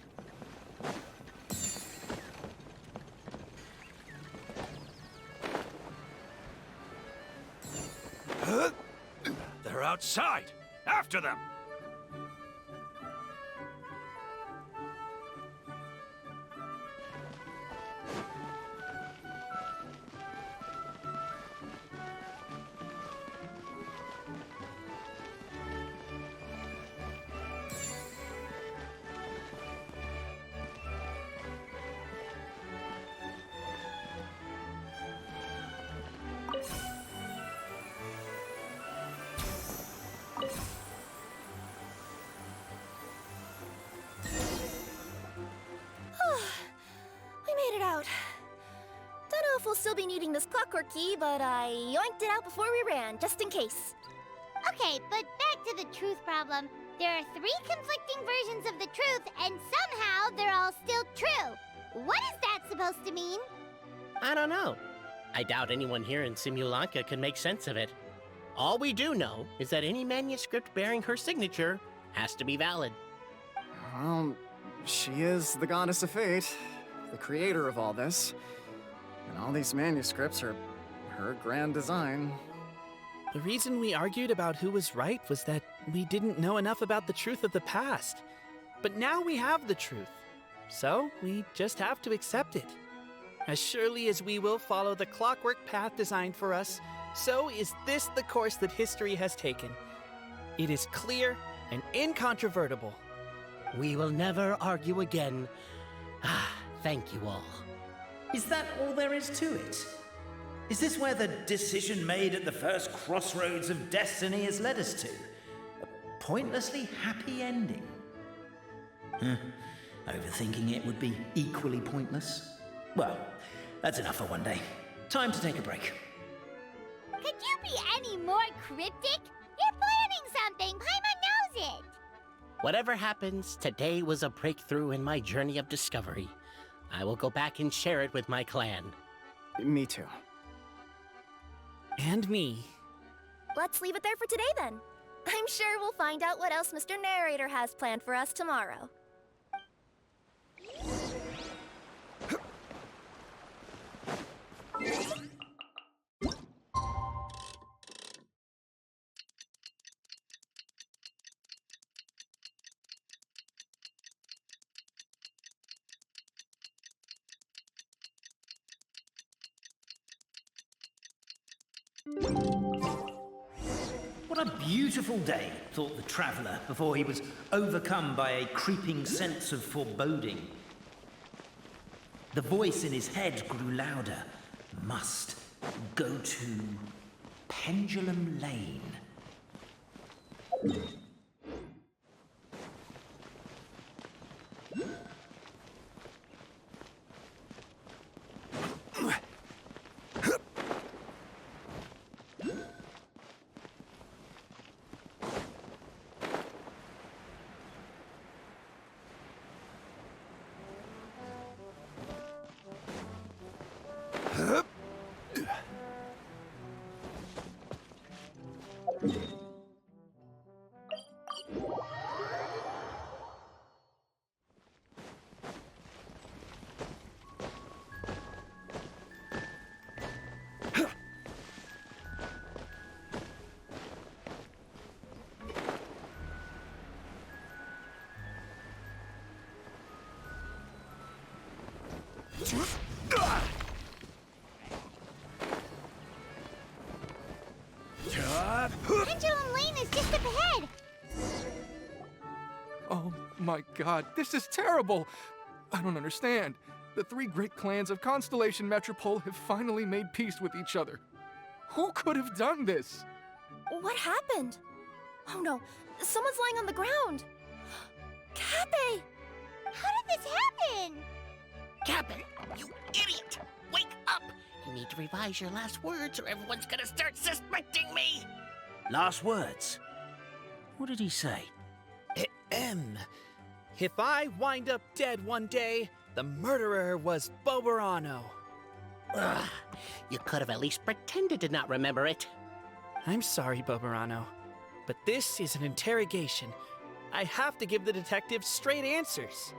Speaker 9: They're outside! After them!
Speaker 1: if we'll still be needing this clockwork key, but I yoinked it out before we ran, just in case.
Speaker 3: Okay, but back to the truth problem. There are 3 conflicting versions of the truth, and somehow they're all still true. What is that supposed to mean?
Speaker 6: I don't know. I doubt anyone here in Simulanka can make sense of it. All we do know is that any manuscript bearing her signature has to be valid.
Speaker 7: Well, she is the goddess of fate, the creator of all this. And all these manuscripts are her grand design.
Speaker 5: The reason we argued about who was right was that we didn't know enough about the truth of the past. But now we have the truth. So we just have to accept it. As surely as we will follow the clockwork path designed for us, so is this the course that history has taken. It is clear and incontrovertible.
Speaker 6: We will never argue again. Thank you all.
Speaker 2: Is that all there is to it? Is this where the decision made at the first crossroads of destiny has led us to? A pointlessly happy ending? Overthinking it would be equally pointless. Well, that's enough for one day. Time to take a break.
Speaker 3: Could you be any more cryptic? You're planning something. Paimon knows it.
Speaker 6: Whatever happens, today was a breakthrough in my journey of discovery. I will go back and share it with my clan.
Speaker 7: Me too.
Speaker 5: And me.
Speaker 1: Let's leave it there for today then. I'm sure we'll find out what else Mr. Narrator has planned for us tomorrow.
Speaker 2: What a beautiful day, thought the traveller, before he was overcome by a creeping sense of foreboding. The voice in his head grew louder. Must go to Pendulum Lane.
Speaker 3: Pendulum Lane is just up ahead.
Speaker 11: Oh my god, this is terrible! I don't understand. The 3 great clans of Constellation Metropole have finally made peace with each other. Who could have done this?
Speaker 1: What happened? Oh no, someone's lying on the ground. Cappe!
Speaker 3: How did this happen?
Speaker 6: Captain, you idiot! Wake up! You need to revise your last words or everyone's gonna start suspecting me!
Speaker 2: Last words? What did he say?
Speaker 5: If I wind up dead one day, the murderer was Boberano.
Speaker 6: Ugh, you could have at least pretended to not remember it.
Speaker 5: I'm sorry, Boberano, but this is an interrogation. I have to give the detective straight answers.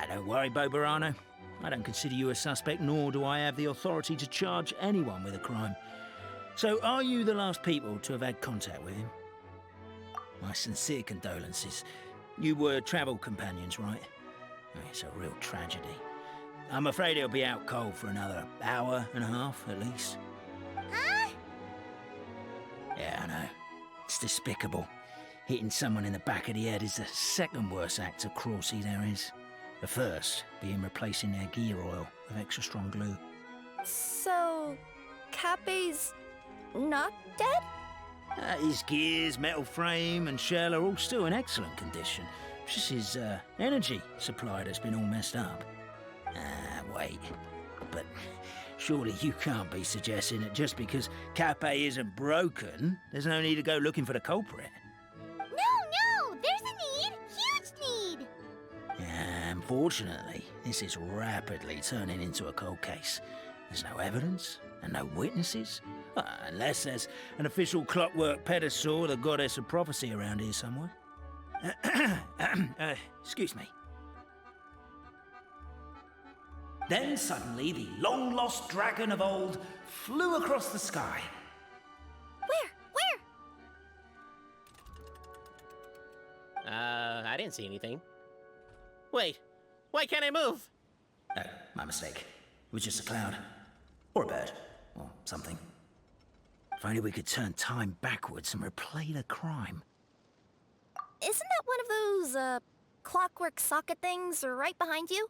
Speaker 2: Don't worry, Boberano. I don't consider you a suspect, nor do I have the authority to charge anyone with a crime. So, are you the last people to have had contact with him? My sincere condolences. You were travel companions, right? It's a real tragedy. I'm afraid he'll be out cold for another hour and a half, at least.
Speaker 3: Huh?
Speaker 2: Yeah, I know. It's despicable. Hitting someone in the back of the head is the second worst act of cruelty there is. The first being replacing their gear oil with extra strong glue.
Speaker 1: So, Cappe's not dead?
Speaker 2: His gears, metal frame and shell are all still in excellent condition. It's just his energy supply that's been all messed up. Wait. But Surely you can't be suggesting that just because Cape isn't broken, there's no need to go looking for the culprit.
Speaker 3: No, there's a need. Huge need.
Speaker 2: Unfortunately, this is rapidly turning into a cold case. There's no evidence and no witnesses. Unless there's an official clockwork pedestal, the goddess of prophecy around here somewhere. Excuse me. Then suddenly the long-lost dragon of old flew across the sky.
Speaker 3: Where?
Speaker 6: I didn't see anything. Wait, why can't I move?
Speaker 2: No, my mistake. It was just a cloud. Or a bird. Or something. If only we could turn time backwards and replay the crime.
Speaker 1: Isn't that one of those, clockwork socket things right behind you?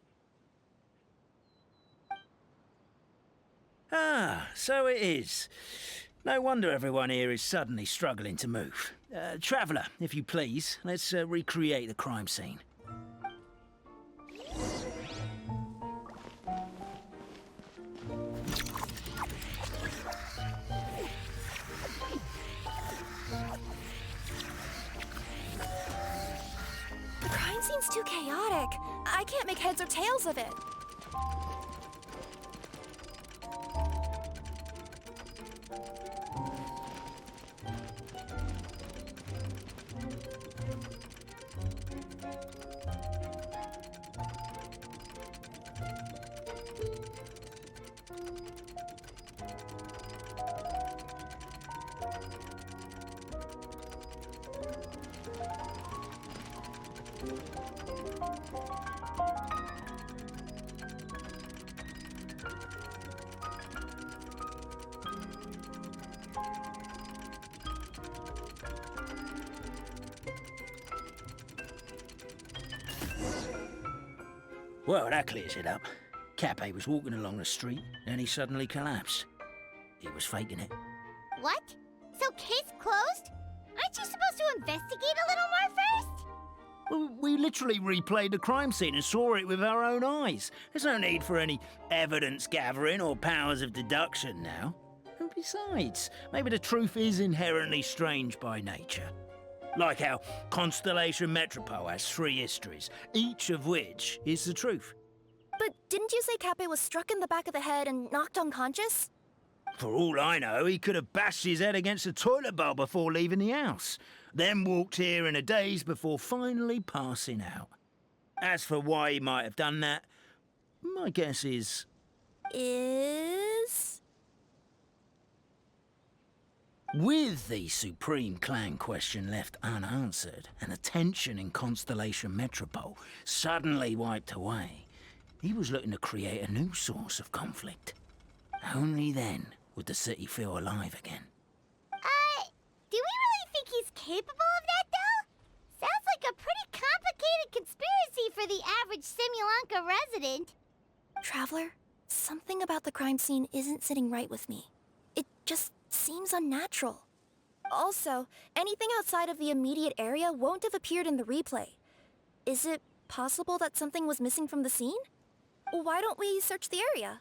Speaker 2: Ah, so it is. No wonder everyone here is suddenly struggling to move. Traveller, if you please, let's recreate the crime scene.
Speaker 1: The crime scene's too chaotic. I can't make heads or tails of it.
Speaker 2: Well, that clears it up. Cape was walking along the street, then he suddenly collapsed. He was faking it.
Speaker 3: What? So case closed? Aren't you supposed to investigate a little more first?
Speaker 2: Well, we literally replayed the crime scene and saw it with our own eyes. There's no need for any evidence gathering or powers of deduction now. And besides, maybe the truth is inherently strange by nature. Like how Constellation Metropole has 3 histories, each of which is the truth.
Speaker 1: But didn't you say Cape was struck in the back of the head and knocked unconscious?
Speaker 2: For all I know, he could have bashed his head against a toilet bowl before leaving the house, then walked here in a daze before finally passing out. As for why he might have done that, my guess is... With the Supreme Clan question left unanswered and the tension in Constellation Metropole suddenly wiped away, he was looking to create a new source of conflict. Only then would the city feel alive again.
Speaker 3: Do we really think he's capable of that, though? Sounds like a pretty complicated conspiracy for the average Simulanka resident.
Speaker 1: Traveler, something about the crime scene isn't sitting right with me. It just seems unnatural. Also, anything outside of the immediate area won't have appeared in the replay. Is it possible that something was missing from the scene? Why don't we search the area?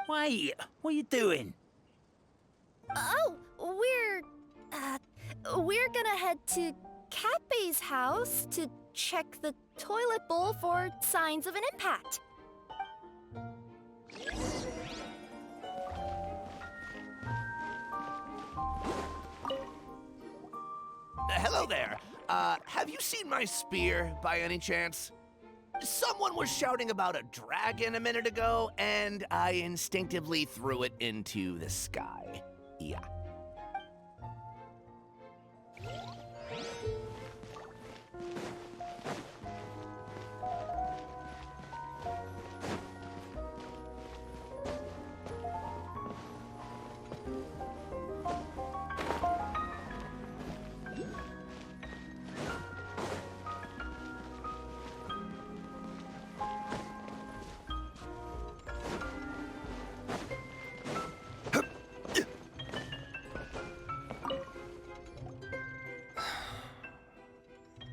Speaker 2: Wait, what are you doing?
Speaker 1: Oh, we're gonna head to Cape's house to check the toilet bowl for signs of an impact.
Speaker 12: Hello there. Have you seen my spear by any chance? Someone was shouting about a dragon a minute ago, and I instinctively threw it into the sky. Yeah.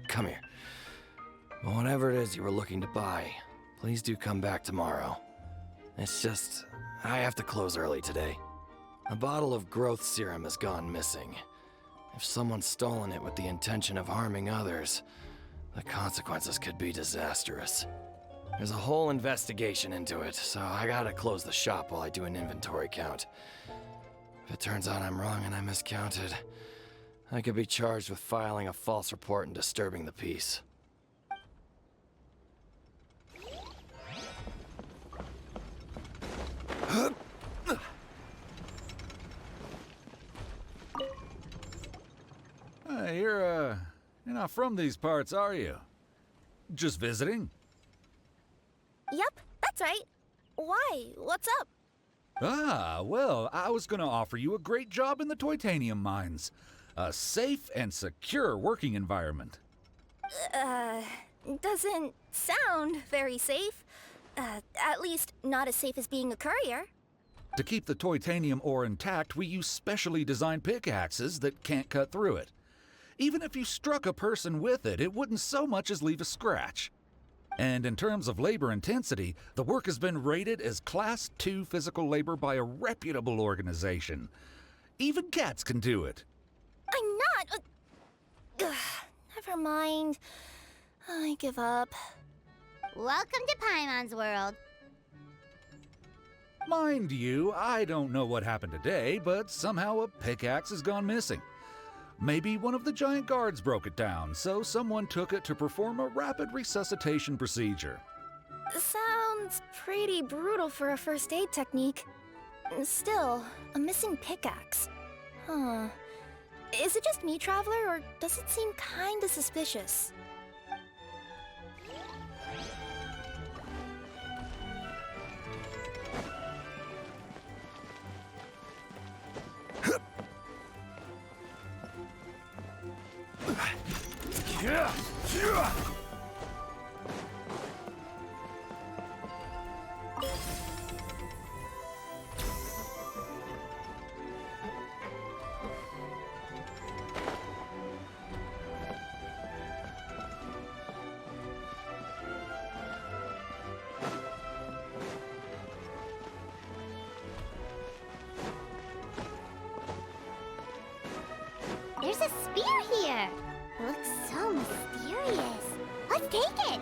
Speaker 13: Come here. Whatever it is you were looking to buy, please do come back tomorrow. It's just, I have to close early today. A bottle of growth serum has gone missing. If someone's stolen it with the intention of harming others, the consequences could be disastrous. There's a whole investigation into it, so I gotta close the shop while I do an inventory count. If it turns out I'm wrong and I miscounted, I could be charged with filing a false report and disturbing the peace.
Speaker 14: You're not from these parts, are you? Just visiting?
Speaker 1: Yep, that's right. Why? What's up?
Speaker 14: Ah, well, I was gonna offer you a great job in the Titanium mines. A safe and secure working environment.
Speaker 1: Doesn't sound very safe. At least not as safe as being a courier.
Speaker 14: To keep the Titanium ore intact, we use specially designed pickaxes that can't cut through it. Even if you struck a person with it, it wouldn't so much as leave a scratch. And in terms of labor intensity, the work has been rated as Class 2 physical labor by a reputable organization. Even cats can do it.
Speaker 1: I'm not... never mind. I give up.
Speaker 3: Welcome to Paimon's world.
Speaker 14: Mind you, I don't know what happened today, but somehow a pickaxe has gone missing. Maybe one of the giant guards broke it down, so someone took it to perform a rapid resuscitation procedure.
Speaker 1: Sounds pretty brutal for a first aid technique. Still, a missing pickaxe. Huh. Is it just me, Traveler, or does it seem kinda suspicious?
Speaker 3: There's a spear here. It looks so mysterious. Let's take it.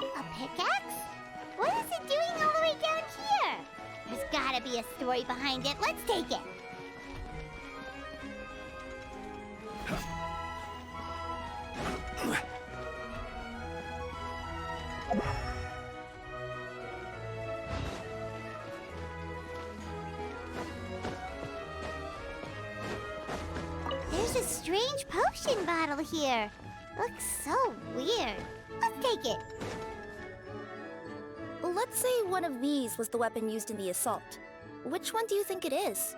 Speaker 3: A pickaxe? What is it doing all the way down here? There's gotta be a story behind it. Let's take it. There's a strange potion bottle here. Looks so weird. Let's take it.
Speaker 1: Let's say one of these was the weapon used in the assault. Which one do you think it is?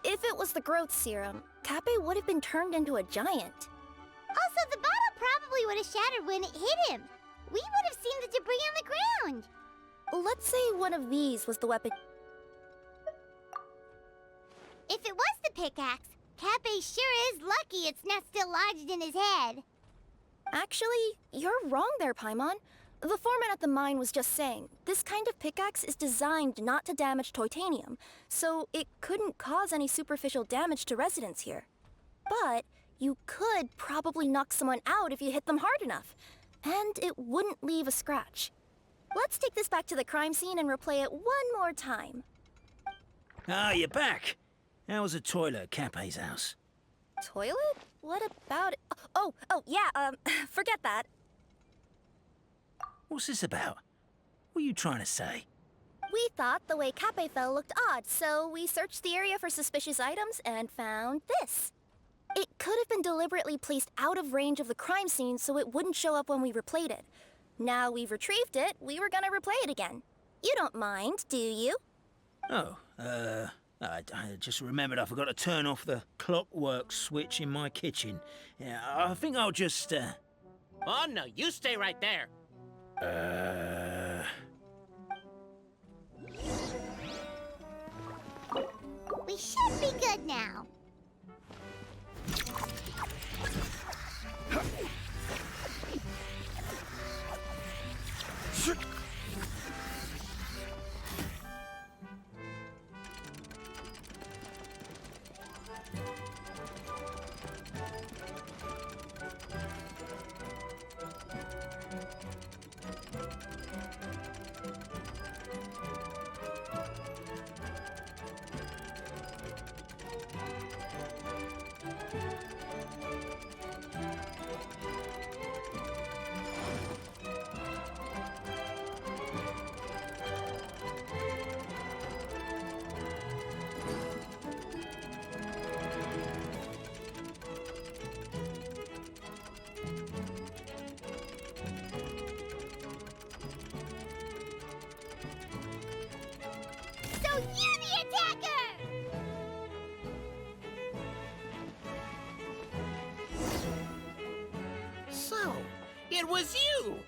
Speaker 1: If it was the growth serum, Cappe would have been turned into a giant.
Speaker 3: Also, the bottle probably would have shattered when it hit him. We would have seen the debris on the ground.
Speaker 1: Let's say one of these was the weapon.
Speaker 3: If it was the pickaxe, Cappe sure is lucky it's not still lodged in his head.
Speaker 1: Actually, you're wrong there, Paimon. The foreman at the mine was just saying, this kind of pickaxe is designed not to damage titanium, so it couldn't cause any superficial damage to residents here. But you could probably knock someone out if you hit them hard enough, and it wouldn't leave a scratch. Let's take this back to the crime scene and replay it one more time.
Speaker 2: Ah, you're back. How was the toilet at Cappe's house?
Speaker 1: Toilet? What about it? Oh, yeah, forget that.
Speaker 2: What's this about? What are you trying to say?
Speaker 1: We thought the way Cappe fell looked odd, so we searched the area for suspicious items and found this. It could have been deliberately placed out of range of the crime scene so it wouldn't show up when we replayed it. Now we've retrieved it, we were gonna replay it again. You don't mind, do you?
Speaker 2: Oh, I just remembered I forgot to turn off the clockwork switch in my kitchen. Yeah, I think I'll just,
Speaker 6: Oh, no, you stay right there.
Speaker 3: you're the attacker!
Speaker 6: So, it was you!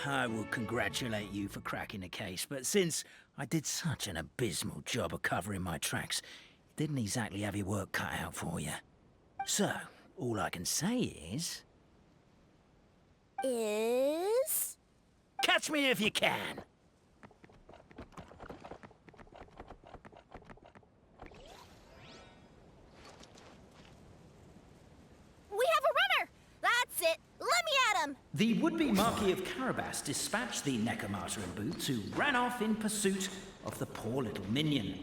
Speaker 2: I will congratulate you for cracking the case, but since I did such an abysmal job of covering my tracks, didn't exactly have your work cut out for you. So, all I can say is... Catch me if you can!
Speaker 1: We have a runner! That's it! Let me at him!
Speaker 2: The would-be Marquis of Carabas dispatched the Necromata in boots, who ran off in pursuit of the poor little minion.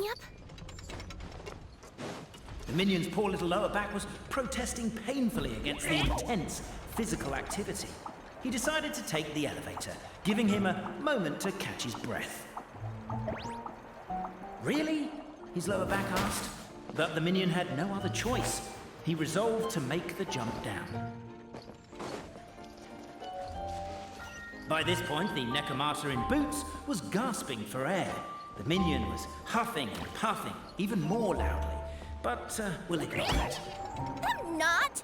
Speaker 1: Yep.
Speaker 2: The minion's poor little lower back was protesting painfully against the intense physical activity. He decided to take the elevator, giving him a moment to catch his breath. Really? His lower back asked. But the minion had no other choice. He resolved to make the jump down. By this point, the Necromata in boots was gasping for air. The minion was huffing and puffing, even more loudly. But we'll ignore that.
Speaker 1: I'm not!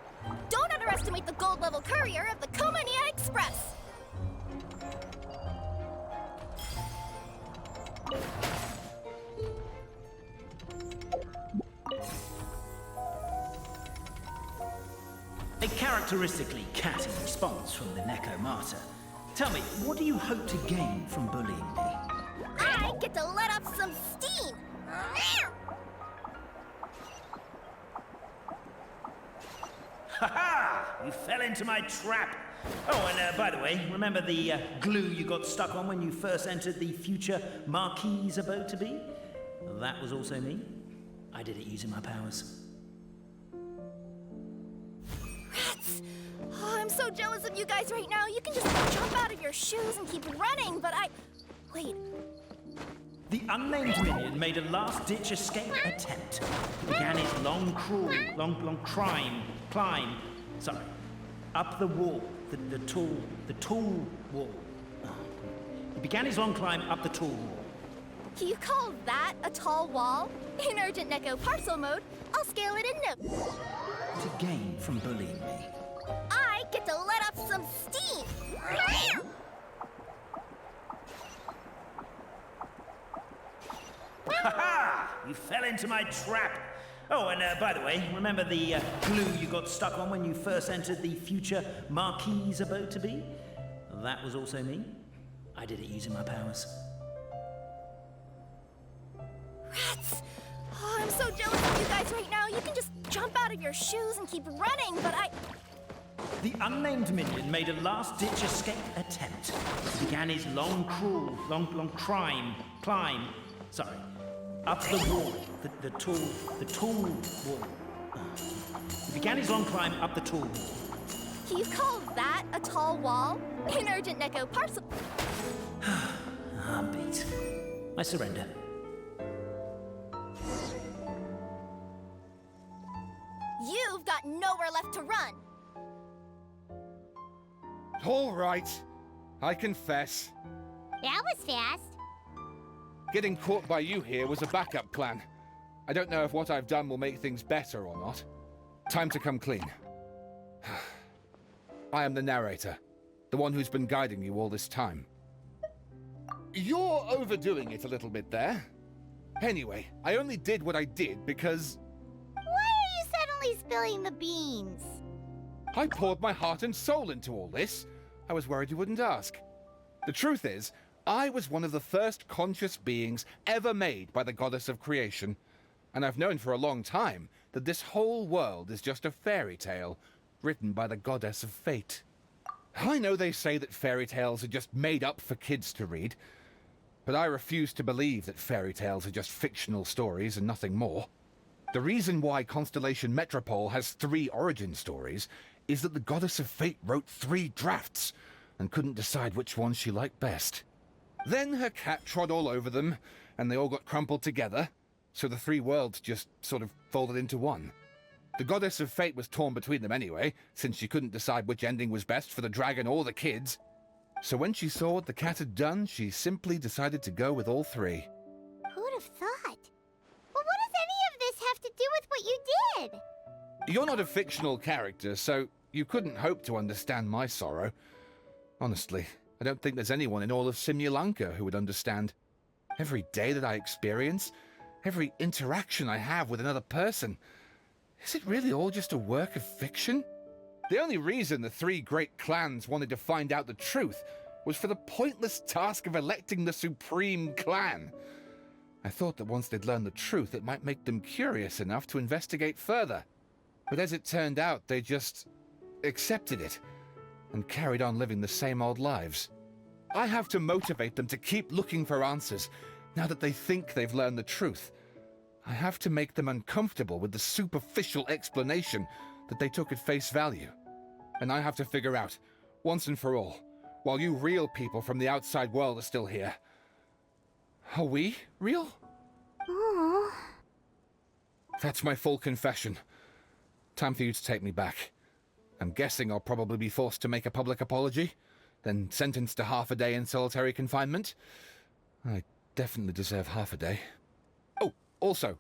Speaker 1: Don't underestimate the gold-level courier of the Komania Express!
Speaker 2: A characteristically catty response from the Necromata. Tell me, what do you hope to gain from bullying me?
Speaker 1: I get to let off some steam!
Speaker 2: Ha-ha! You fell into my trap! Oh, and by the way, remember the glue you got stuck on when you first entered the future Marquis's abode to be? That was also me. I did it using my powers.
Speaker 1: Rats! Oh, I'm so jealous of you guys right now. You can just jump out of your shoes and keep running, but Wait.
Speaker 2: The unnamed minion made a last-ditch escape attempt. He began his long climb, up the wall, the tall wall. He began his long climb up the tall wall.
Speaker 1: You call that a tall wall? In urgent Neko parcel mode, I'll scale it in no...
Speaker 2: To gain from bullying me.
Speaker 1: I get to let off some steam!
Speaker 2: Ha-ha! You fell into my trap! Oh, and by the way, remember the glue you got stuck on when you first entered the future Marquis's abode to be? That was also me. I did it using my powers.
Speaker 1: Rats! Oh, I'm so jealous of you guys right now. You can just jump out of your shoes and keep running, but
Speaker 2: The unnamed minion made a last-ditch escape attempt. He began his long climb, up the wall, the tall wall. He began his long climb up the tall wall.
Speaker 1: you call that a tall wall? In urgent Neko parcel...
Speaker 2: I'm beat. I surrender.
Speaker 1: You've got nowhere left to run.
Speaker 8: All right. I confess.
Speaker 3: That was fast.
Speaker 8: Getting caught by you here was a backup plan. I don't know if what I've done will make things better or not. Time to come clean. I am the narrator, the one who's been guiding you all this time. You're overdoing it a little bit there. Anyway, I only did what I did because...
Speaker 3: Why are you suddenly spilling the beans?
Speaker 8: I poured my heart and soul into all this. I was worried you wouldn't ask. The truth is, I was one of the first conscious beings ever made by the goddess of creation. And I've known for a long time that this whole world is just a fairy tale written by the goddess of fate. I know they say that fairy tales are just made up for kids to read, But I refuse to believe that fairy tales are just fictional stories and nothing more. The reason why Constellation Metropole has 3 origin stories is that the Goddess of Fate wrote 3 drafts and couldn't decide which one she liked best. Then her cat trod all over them, and they all got crumpled together, so the 3 worlds just sort of folded into one. The Goddess of Fate was torn between them anyway, since she couldn't decide which ending was best for the dragon or the kids. So when she saw what the cat had done, she simply decided to go with all 3.
Speaker 3: Who'd have thought? Well, what does any of this have to do with what you did?
Speaker 8: You're not a fictional character, so you couldn't hope to understand my sorrow. Honestly, I don't think there's anyone in all of Simulanka who would understand. Every day that I experience, every interaction I have with another person, is it really all just a work of fiction? The only reason the 3 great clans wanted to find out the truth was for the pointless task of electing the supreme clan. I thought that once they'd learned the truth, it might make them curious enough to investigate further. But as it turned out, they just accepted it and carried on living the same old lives. I have to motivate them to keep looking for answers now that they think they've learned the truth. I have to make them uncomfortable with the superficial explanation that they took at face value. And I have to figure out, once and for all, while you real people from the outside world are still here, are we real?
Speaker 3: Aww.
Speaker 8: That's my full confession. Time for you to take me back. I'm guessing I'll probably be forced to make a public apology, then sentenced to half a day in solitary confinement. I definitely deserve half a day. Oh, also,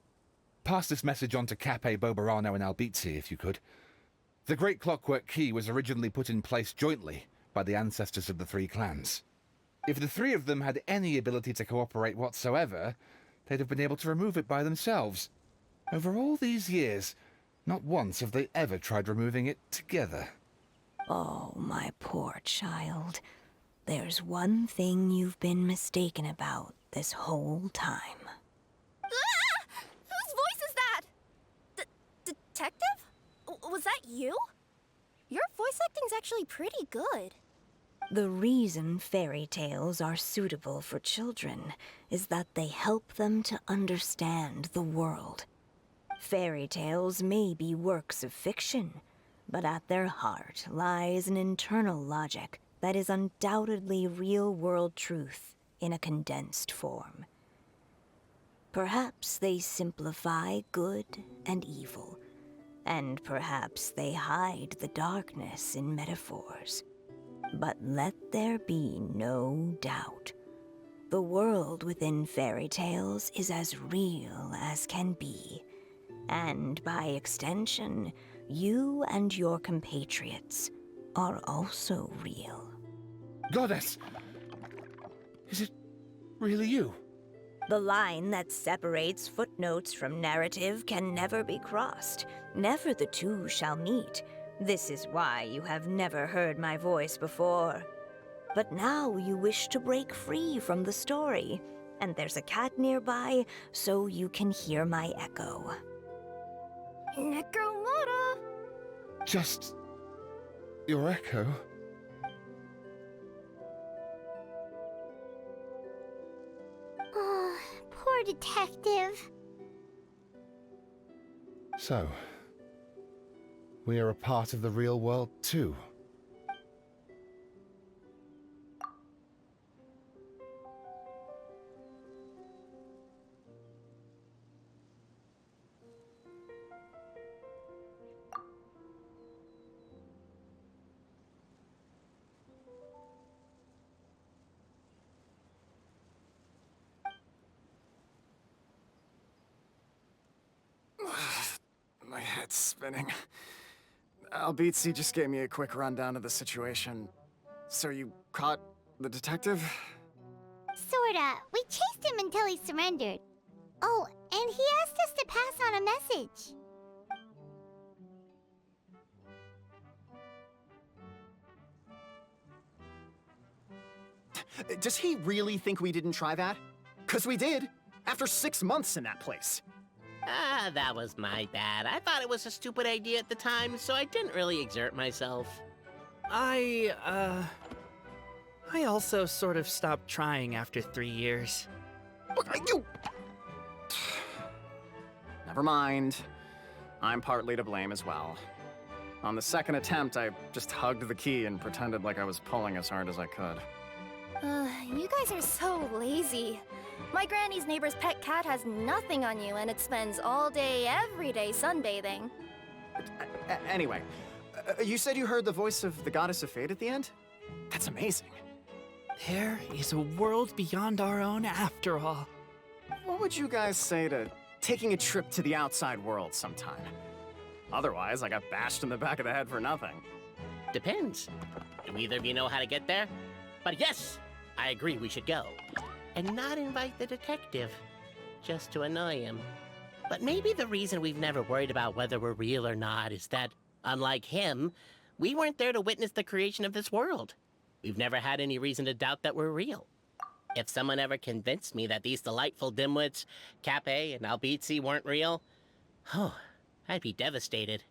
Speaker 8: pass this message on to Cape, Bobarano, and Albizzi, if you could. The Great Clockwork Key was originally put in place jointly by the ancestors of the 3 clans. If the 3 of them had any ability to cooperate whatsoever, they'd have been able to remove it by themselves. Over all these years, not once have they ever tried removing it together.
Speaker 15: Oh, my poor child. There's one thing you've been mistaken about this whole time.
Speaker 1: Ah! Whose voice is that? Detective? Was that you? Your voice acting's actually pretty good.
Speaker 15: The reason fairy tales are suitable for children is that they help them to understand the world. Fairy tales may be works of fiction, but at their heart lies an internal logic that is undoubtedly real-world truth in a condensed form. Perhaps they simplify good and evil, and perhaps they hide the darkness in metaphors. But let there be no doubt. The world within fairy tales is as real as can be. And by extension, you and your compatriots are also real.
Speaker 8: Goddess! Is it really you?
Speaker 15: The line that separates footnotes from narrative can never be crossed. Never the two shall meet. This is why you have never heard my voice before. But now you wish to break free from the story, and there's a cat nearby, so you can hear my echo.
Speaker 1: Necromora!
Speaker 8: Just your echo?
Speaker 3: Oh, poor detective.
Speaker 8: So, we are a part of the real world too.
Speaker 7: My head's spinning. Albizzi just gave me a quick rundown of the situation. So you caught the detective?
Speaker 3: Sorta. We chased him until he surrendered. Oh, and he asked us to pass on a message.
Speaker 7: Does he really think we didn't try that? 'Cause we did, after 6 months in that place.
Speaker 6: Ah, that was my bad. I thought it was a stupid idea at the time, so I didn't really exert myself.
Speaker 5: I also sort of stopped trying after 3 years.
Speaker 7: Never mind. I'm partly to blame as well. On the second attempt, I just hugged the key and pretended like I was pulling as hard as I could.
Speaker 1: You guys are so lazy. My granny's neighbor's pet cat has nothing on you, and it spends all day, every day sunbathing.
Speaker 7: Anyway, you said you heard the voice of the Goddess of Fate at the end? That's amazing.
Speaker 5: There is a world beyond our own after all.
Speaker 7: What would you guys say to taking a trip to the outside world sometime? Otherwise, I got bashed in the back of the head for nothing.
Speaker 6: Depends. Do either of you know how to get there? But yes, I agree we should go. And not invite the detective, just to annoy him. But maybe the reason we've never worried about whether we're real or not is that, unlike him, we weren't there to witness the creation of this world. We've never had any reason to doubt that we're real. If someone ever convinced me that these delightful dimwits, Cape and Albizzi, weren't real, I'd be devastated.